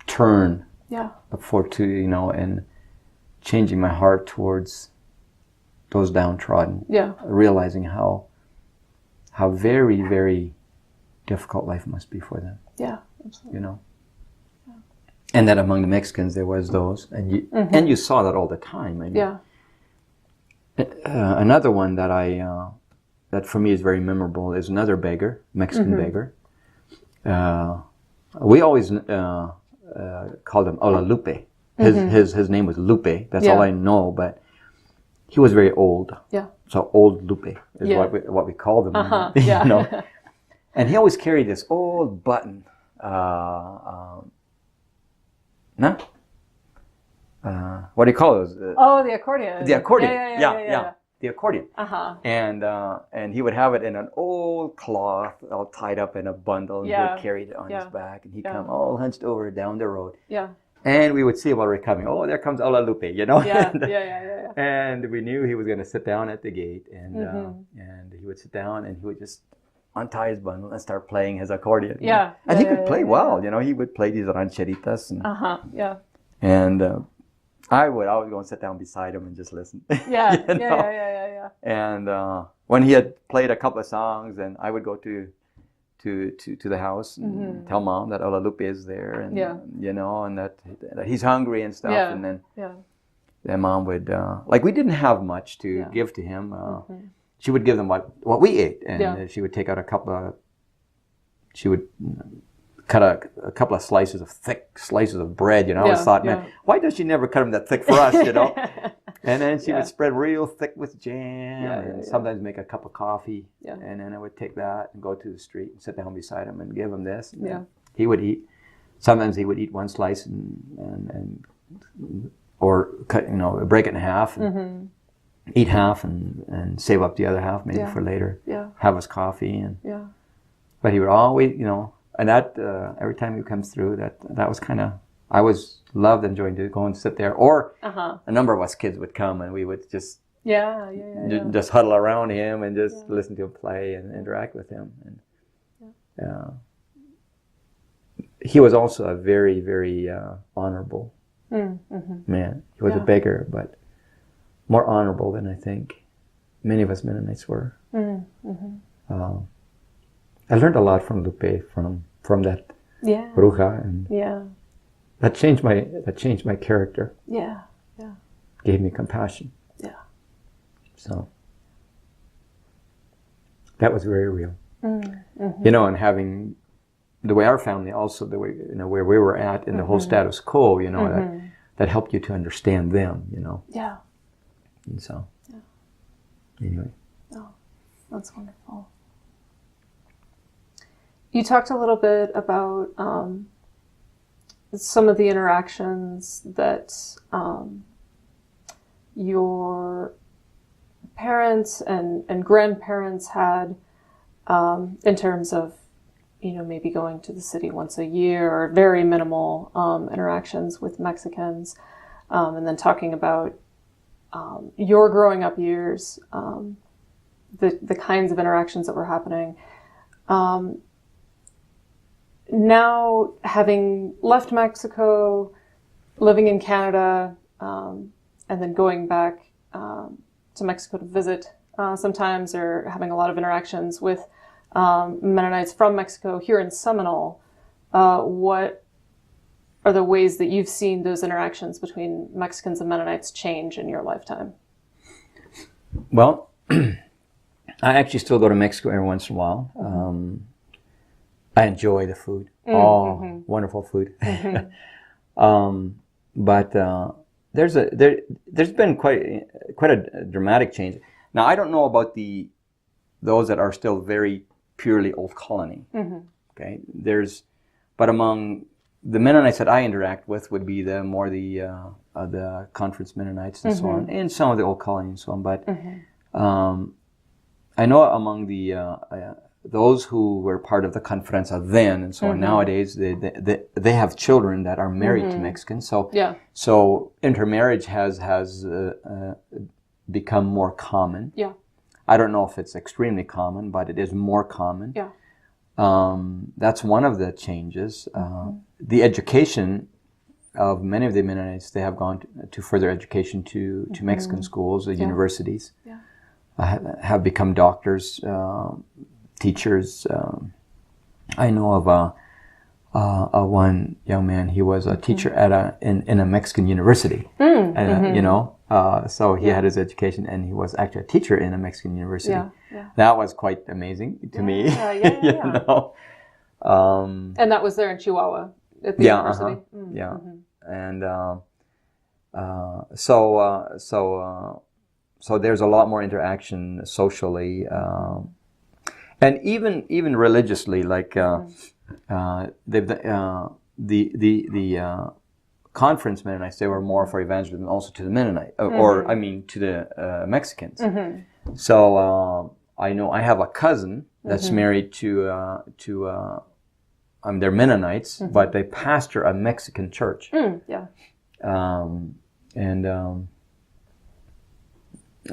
turn and changing my heart towards those downtrodden. Realizing how very, very difficult life must be for them. Absolutely. And that among the Mexicans there was those, and you saw that all the time. I mean, another one that that for me is very memorable is another beggar, Mexican beggar. We always called him Ola Lupe. His name was Lupe. That's all I know. But he was very old. So Old Lupe is what we called him. And he always carried this old button. What do you call those? The accordion. The accordion. The accordion. And he would have it in an old cloth, all tied up in a bundle, and he would carry it on his back, and he'd come all hunched over down the road. And we would see while we were coming, oh, there comes Ola Lupe, And we knew he was going to sit down at the gate, and he would sit down, and he would just untie his bundle and start playing his accordion. And he could play well, he would play these rancheritas. And I would always go and sit down beside him and just listen. And when he had played a couple of songs, and I would go to the house and tell Mom that Ola Lupe is there, and and that he's hungry and stuff. And then Mom would we didn't have much to give to him. She would give them what we ate, and she would take out she would cut a couple of thick slices of bread, I always thought, man, why does she never cut them that thick for us, And then she would spread real thick with jam, and sometimes make a cup of coffee, and then I would take that and go to the street and sit down beside him and give him this. And he would eat. Sometimes he would eat one slice or cut, break it in half, and eat half and save up the other half maybe for later. Have his coffee but he would always, and that every time he comes through, that was kind of, I was loved enjoying to go and sit there. Or a number of us kids would come, and we would just just huddle around him and just listen to him play and interact with him. And he was also a very, very honorable man. He was a beggar, but more honorable than I think many of us Mennonites were. I learned a lot from Lupe, from that bruja, and that changed my character. Yeah. Gave me compassion. Yeah. So that was very real. You know, and having the way our family, also the way, you know, where we were at in the whole status quo, you know, that helped you to understand them, you know. Yeah. And so, anyway. Oh, that's wonderful. You talked a little bit about some of the interactions that your parents and grandparents had in terms of, you know, maybe going to the city once a year or very minimal interactions with Mexicans, and then talking about your growing up years, the kinds of interactions that were happening. Now, having left Mexico, living in Canada, and then going back to Mexico to visit sometimes, or having a lot of interactions with Mennonites from Mexico here in Seminole, what are the ways that you've seen those interactions between Mexicans and Mennonites change in your lifetime? Well, I actually still go to Mexico every once in a while. I enjoy the food. Wonderful food. But there's been quite a dramatic change. Now, I don't know about those that are still very purely old colony. Okay, but among the Mennonites that I interact with would be the conference Mennonites and so on, and some of the old colony and so on. But I know among those who were part of the Conferencia then and so on, nowadays they have children that are married to Mexicans. So intermarriage has become more common. Yeah. I don't know if it's extremely common, but it is more common. Yeah. That's one of the changes. The education of many of the Mennonites, they have gone to further education to Mexican schools, universities. Yeah. Have become doctors, teachers. I know of one young man. He was a teacher at in a Mexican university. You know, so he had his education, and he was actually a teacher in a Mexican university. That was quite amazing to me. You know? And that was there in Chihuahua at the university. And so there's a lot more interaction socially, and even religiously. Like the conference Mennonites, they were more for evangelism, also to the Mennonite, or I mean to the Mexicans. So I know I have a cousin that's married to they're Mennonites, but they pastor a Mexican church.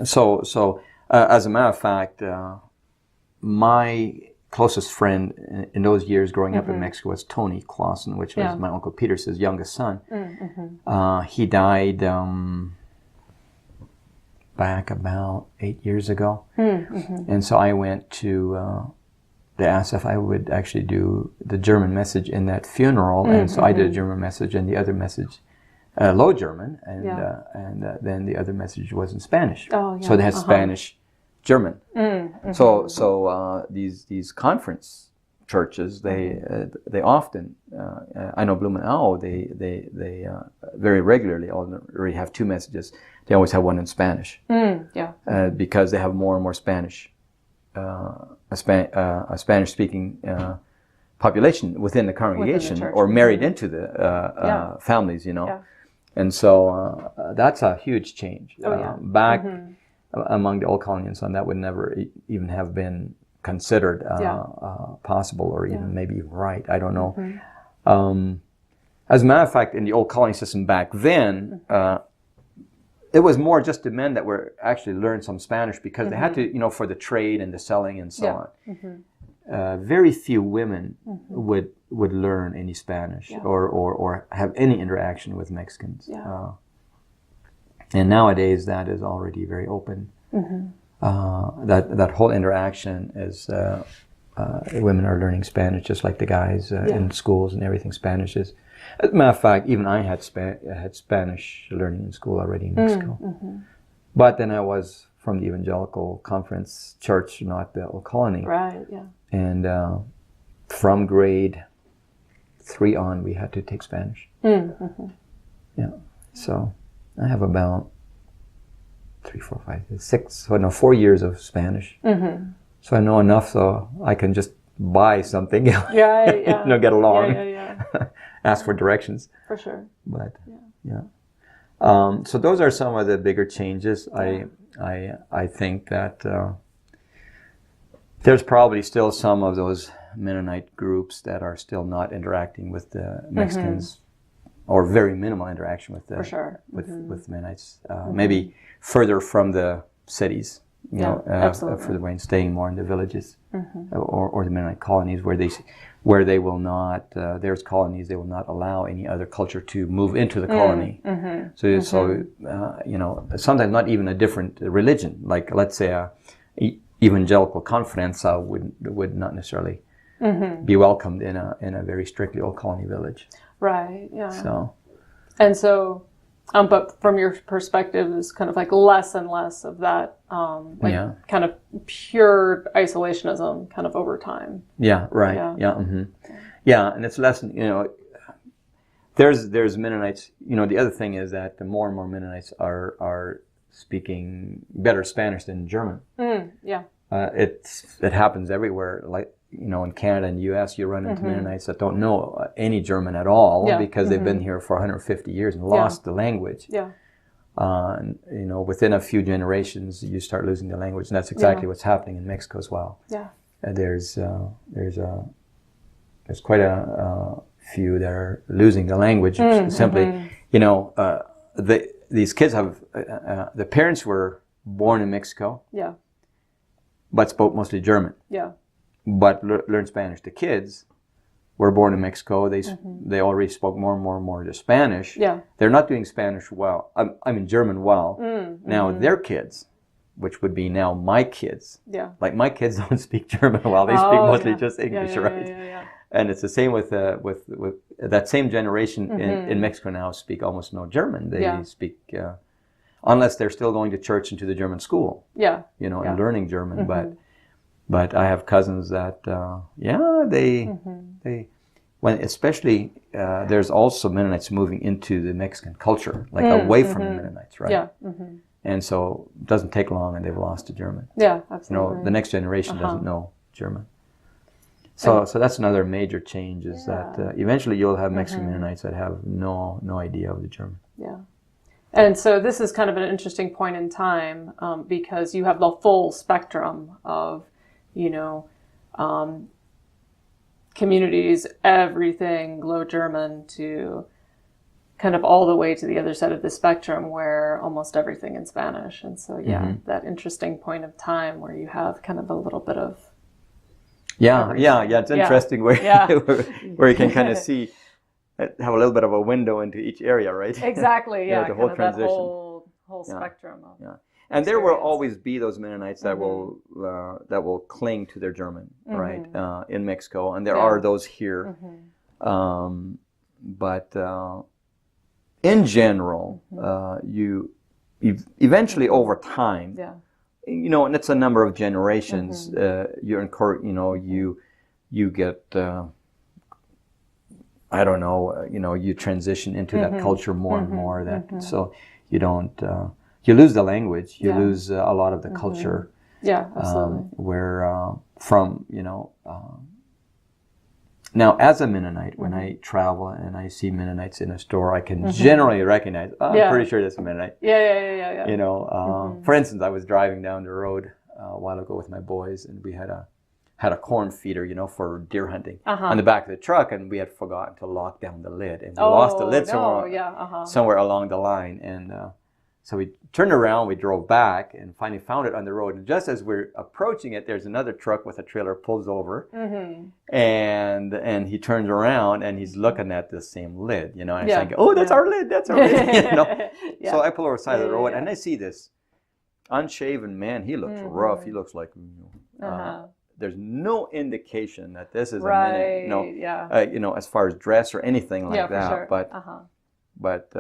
So as a matter of fact, my closest friend in those years growing up in Mexico was Tony Klassen, which was my Uncle Peter's youngest son. He died back about 8 years ago. And so I went to, they asked if I would actually do the German message in that funeral. And so I did a German message, and the other message, Low German, and then the other message was in Spanish. So they had Spanish, German. So these conference churches, they often, I know Blumenau, they very regularly already have two messages. They always have one in Spanish, because they have more and more Spanish, a Spanish-speaking population within the congregation, or married into the families, you know. And so that's a huge change. Back among the old colonials, and that would never even have been considered possible, or even maybe even right. I don't know. As a matter of fact, in the old colony system back then, it was more just the men that were actually learned some Spanish, because they had to, you know, for the trade and the selling and so on. Very few women would learn any Spanish or have any interaction with Mexicans. And nowadays that is already very open. That whole interaction is women are learning Spanish just like the guys in schools and everything. Spanish is, as a matter of fact, even I had Spanish learning in school already in Mexico. But then I was from the Evangelical Conference Church, not the old colony. Right, yeah. And from grade 3 on, we had to take Spanish. Yeah. So I have about 4 years of Spanish. So I know enough so I can just buy something, get along, ask for directions. For sure. But so those are some of the bigger changes. I think that there's probably still some of those Mennonite groups that are still not interacting with the Mexicans, or very minimal interaction with the with Mennonites. Maybe further from the cities, further away, and staying more in the villages or the Mennonite colonies where they will not. There's colonies they will not allow any other culture to move into the colony. So sometimes not even a different religion. Like let's say a evangelical conference would not necessarily be welcomed in a very strictly old colony village. Right. Yeah. So, but from your perspective, it's kind of like less and less of that, kind of pure isolationism, kind of over time. Yeah. Right. Yeah. And it's less. There's Mennonites. The other thing is that the more and more Mennonites are speaking better Spanish than German. It happens everywhere. Like in Canada and U.S., you run into Mennonites that don't know any German at all because they've been here for 150 years and lost the language. Within a few generations, you start losing the language, and that's exactly what's happening in Mexico as well. There's quite a few that are losing the language simply. These kids have the parents were born in Mexico. But spoke mostly German. But learned Spanish. The kids were born in Mexico. They already spoke more and more the Spanish. They're not doing Spanish well. I mean German well. Now their kids, which would be now my kids. Like my kids don't speak German well. They speak mostly just English, right? And it's the same with that same generation in Mexico now speak almost no German. They speak. Unless they're still going to church and to the German school, and learning German. But I have cousins that, especially there's also Mennonites moving into the Mexican culture, like away from the Mennonites, right? And so it doesn't take long, and they've lost the German. Absolutely. The next generation doesn't know German. So that's another major change is that eventually you'll have Mexican Mennonites that have no idea of the German. And so this is kind of an interesting point in time because you have the full spectrum of, communities, everything Low German to kind of all the way to the other side of the spectrum where almost everything in Spanish. And so, that interesting point of time where you have kind of a little bit of everything. It's interesting where you can kind of see. Have a little bit of a window into each area, right? Exactly, the whole transition. That whole spectrum. And there will always be those Mennonites that will cling to their German, right, in Mexico, and there are those here. But in general, you eventually over time, and it's a number of generations. You get. I don't know, you transition into that culture more and more so you don't, you lose the language, you lose a lot of the culture. Absolutely. Where now as a Mennonite, when I travel and I see Mennonites in a store, I can generally recognize, I'm pretty sure that's a Mennonite. For instance, I was driving down the road a while ago with my boys, and we had a corn feeder, for deer hunting on the back of the truck, and we had forgotten to lock down the lid, and we lost the lid somewhere along the line, and So we turned around, we drove back, and finally found it on the road. And just as we're approaching it, there's another truck with a trailer pulls over, and he turns around and he's looking at the same lid, you know. And I'm thinking, oh, that's our lid, that's our lid, you know. So I pull over the side of the road, and I see this unshaven man. He looks rough. He looks like, there's no indication that this is a Mennonite, you know, as far as dress or anything like that. Sure. But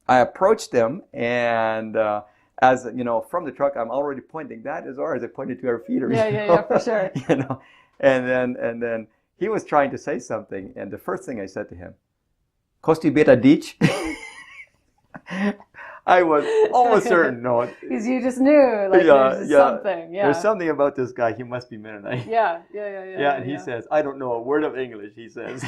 I approached him, and as you know, from the truck, I'm already pointing. That is ours. I pointed to our feeders. Yeah, for sure. You know, and then he was trying to say something, and the first thing I said to him, "Kosti beta dich." I was almost certain, no. Because you just knew, like, there's something. Yeah. There's something about this guy. He must be Mennonite. Yeah. And he says, I don't know a word of English, he says.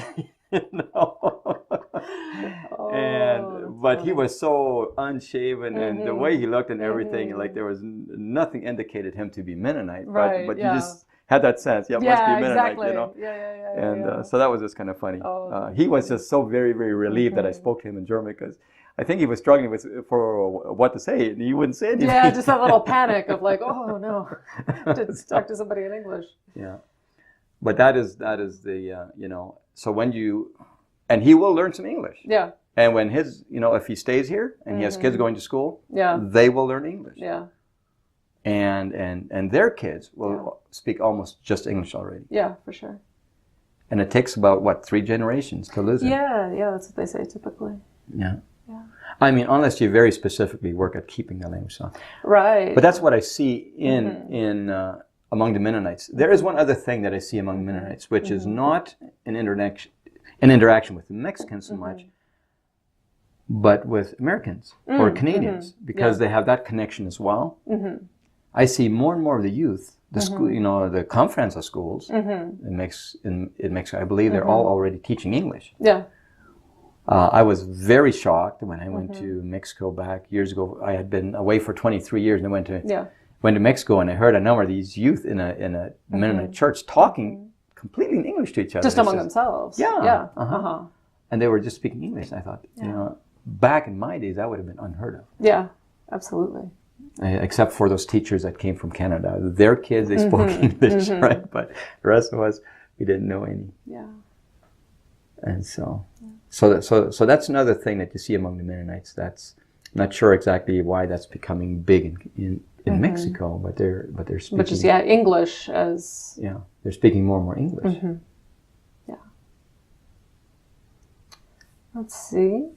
But he was so unshaven, and the way he looked and everything, like there was nothing indicated him to be Mennonite. But you just had that sense, must be Mennonite, exactly. you know. So that was just kind of funny. He was just so very, very relieved that I spoke to him in German, because I think he was struggling for what to say, and he wouldn't say anything. Yeah, just that little panic of like, oh no, to talk to somebody in English. Yeah, but that is the you know. So when and he will learn some English. Yeah. And when his, you know, if he stays here and he has kids going to school, they will learn English. Yeah. And their kids will speak almost just English already. Yeah, for sure. And it takes about 3 generations to lose it. Yeah, that's what they say typically. Yeah. I mean, unless you very specifically work at keeping the language on. Right. But that's what I see in among the Mennonites. There is one other thing that I see among the Mennonites, which is not an interaction with the Mexicans so much, but with Americans or Canadians, because they have that connection as well. I see more and more of the youth, the school, you know, the conference of schools in Mexico. I believe they're all already teaching English. Yeah. I was very shocked when I went to Mexico back years ago. I had been away for 23 years, and I went to Mexico, and I heard a number of these youth in a Mennonite church talking completely in English to each other. Just among themselves. Yeah. And they were just speaking English. I thought, you know, back in my days, that would have been unheard of. Yeah, absolutely. Except for those teachers that came from Canada. Their kids, they spoke English, right? But the rest of us, we didn't know any. Yeah. And so that's another thing that you see among the Mennonites. That's not sure exactly why that's becoming big in Mexico, but they're speaking. Which is English as they're speaking more and more English. Yeah. Let's see.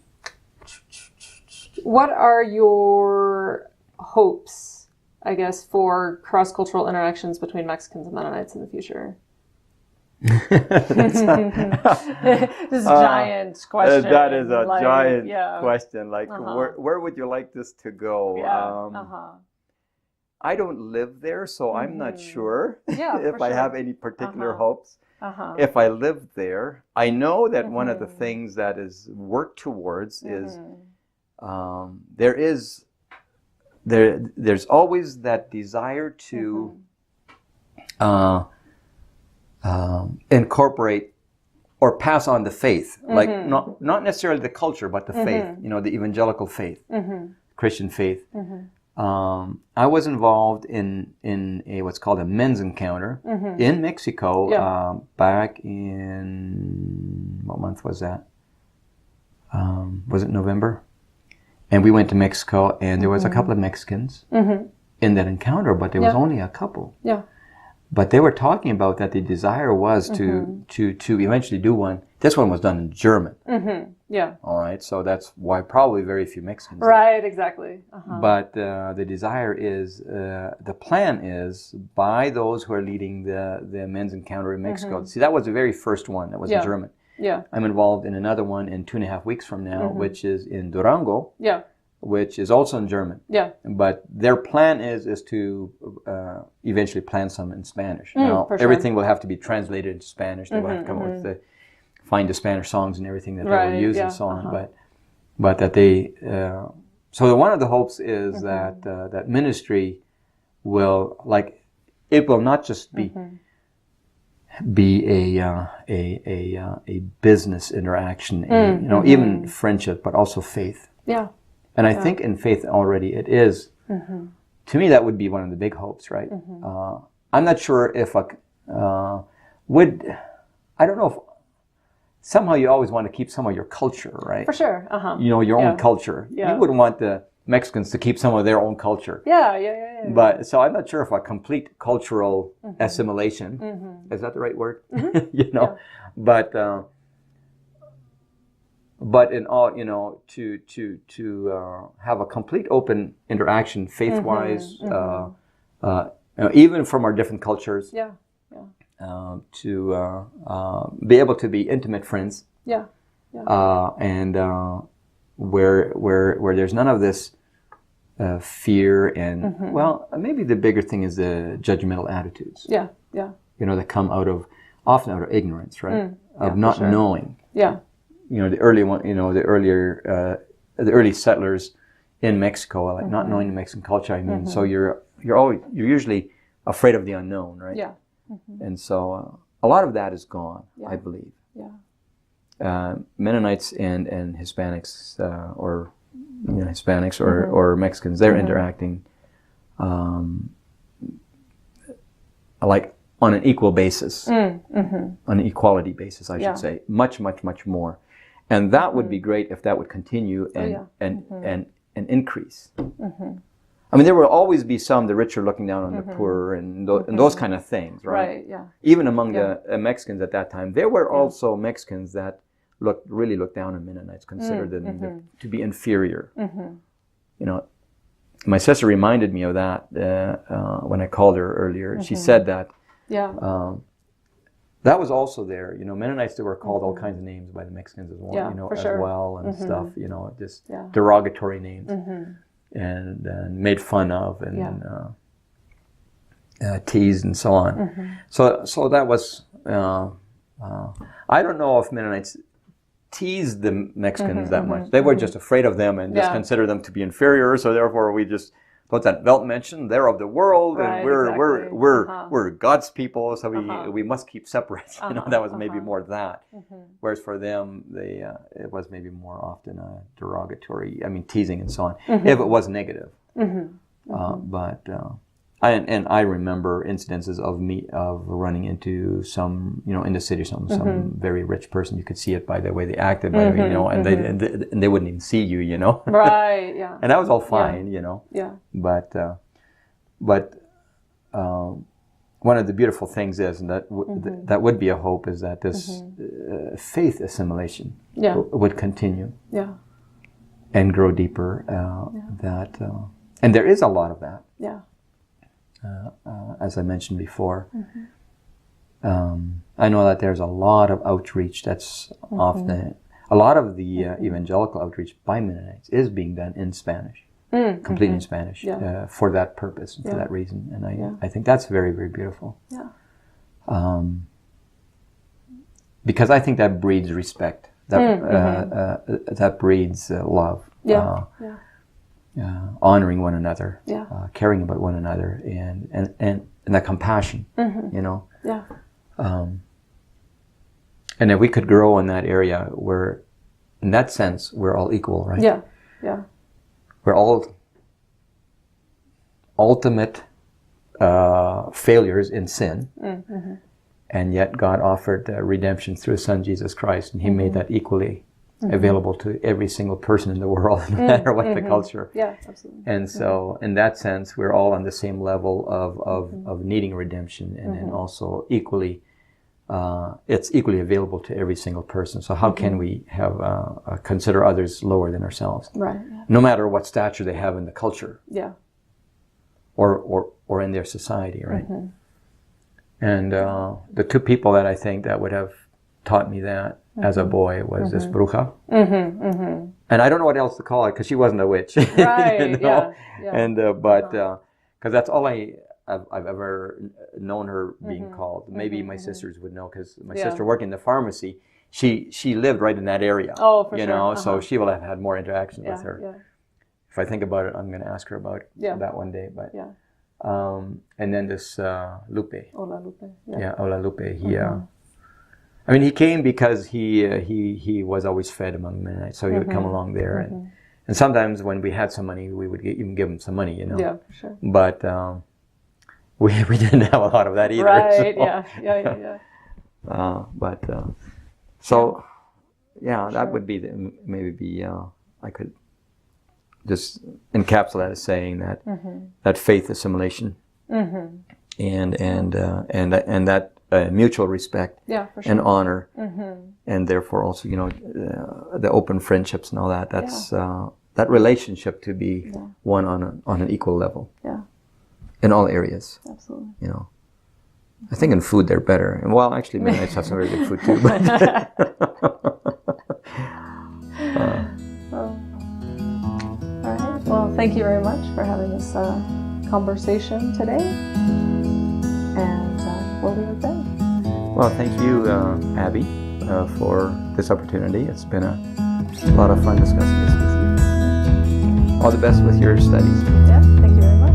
What are your hopes, I guess, for cross-cultural interactions between Mexicans and Mennonites in the future? This giant question. That is a giant question. Like, where would you like this to go? I don't live there, so I'm not sure if I have any particular hopes. If I lived there, I know that one of the things that is worked towards is there's always that desire to incorporate or pass on the faith, like not necessarily the culture, but the faith, you know, the evangelical faith, Christian faith. I was involved in what's called a men's encounter in Mexico back in, what month was that? Was it November? And we went to Mexico, and there was a couple of Mexicans in that encounter, but there was only a couple. Yeah. But they were talking about that the desire was to eventually do one. This one was done in German. Yeah. All right. So that's why probably very few Mexicans. Right. Exactly. But the desire is, the plan is by those who are leading the men's encounter in Mexico. See, that was the very first one. That was in German. Yeah. I'm involved in another one in 2.5 weeks from now, which is in Durango. Yeah. Which is also in German. Yeah. But their plan is to eventually plan some in Spanish. Now, everything will have to be translated into Spanish. They will have to come up with find the Spanish songs and everything that they will use and so on. But that they... so one of the hopes is that that ministry will, like, it will not just be... be a business interaction, even friendship, but also faith. Yeah. And I think in faith already it is. To me, that would be one of the big hopes, right? I'm not sure if I don't know if somehow you always want to keep some of your culture, right? For sure. Your own culture. Yeah. You wouldn't want the Mexicans to keep some of their own culture. Yeah. But so I'm not sure if a complete cultural assimilation, is that the right word? But in all, to have a complete open interaction, faith-wise, even from our different cultures, to be able to be intimate friends, and where there's none of this fear and well, maybe the bigger thing is the judgmental attitudes. That come often out of ignorance, right? Of not knowing. The early settlers in Mexico, like not knowing the Mexican culture. I mean, so you're usually afraid of the unknown, right? And so a lot of that is gone, I believe. Mennonites and Hispanics, or Mexicans, they're interacting like on an equal basis, on an equality basis, I should say, much more. And that would be great if that would continue and increase. I mean, there will always be the rich are looking down on the poor and those kind of things, right? Even among the Mexicans at that time, there were also Mexicans that really looked down on Mennonites, considered them to be inferior. My sister reminded me of that when I called her earlier. She said that. That was also there. Mennonites, they were called all kinds of names by the Mexicans as well, and stuff, just derogatory names, and made fun of and teased and so on. So that was, I don't know if Mennonites teased the Mexicans that much. They were just afraid of them and just considered them to be inferior, so therefore we just what that Belt mentioned, they're of the world, and we're God's people, so we must keep separate. That was maybe more that. Whereas for them, it was maybe more often a derogatory, teasing and so on, if it was negative. But I remember incidences of running into some, in the city, some very rich person. You could see it by the way they acted, by the way, and they wouldn't even see you, Right. Yeah. And that was all fine, But one of the beautiful things is, and that would be a hope, is that this faith assimilation would continue, and grow deeper. And there is a lot of that. As I mentioned before, I know that there's a lot of outreach that's often, a lot of the evangelical outreach by Mennonites is being done in Spanish, completely in Spanish, for that purpose and for that reason. And I think that's very, very beautiful. Because I think that breeds respect, that breeds love. Honoring one another, caring about one another, and that compassion, and if we could grow in that area where, in that sense, we're all equal, right? We're all ultimate failures in sin, and yet God offered redemption through His Son Jesus Christ, and He made that equally available to every single person in the world, no matter what the culture. Absolutely. And so, in that sense, we're all on the same level of needing redemption, and then also equally, it's equally available to every single person. So how can we have consider others lower than ourselves? Right. No matter what stature they have in the culture. Or in their society, right? And the two people that I think that would have taught me that as a boy was this bruja, and I don't know what else to call it because she wasn't a witch, right? And but because that's all I've ever known her being called. Maybe my sisters would know because my sister worked in the pharmacy. She lived right in that area. Oh, for sure. So she will have had more interaction with her. If I think about it, I'm going to ask her about that one day. But And then this Lupe. Hola, Lupe. Yeah, Hola Lupe. I mean, he came because he was always fed among Mennonites, so he would come along there, and sometimes when we had some money, we would even give him some money, you know. Yeah, for sure. But we didn't have a lot of that either. Right. So. Yeah. So yeah, that would be maybe I could just encapsulate as saying that that faith assimilation and that mutual respect for sure. and honor, and therefore also the open friendships and all that. That's that relationship to be one on an equal level. Yeah. In all areas. Absolutely. You know, I think in food they're better. And well, actually, Mennonites have some very good food too. But all right. Well, thank you very much for having this conversation today. And we'll leave it there. Well, thank you, Abby, for this opportunity. It's been a lot of fun discussing this with you. All the best with your studies. Yeah, thank you very much.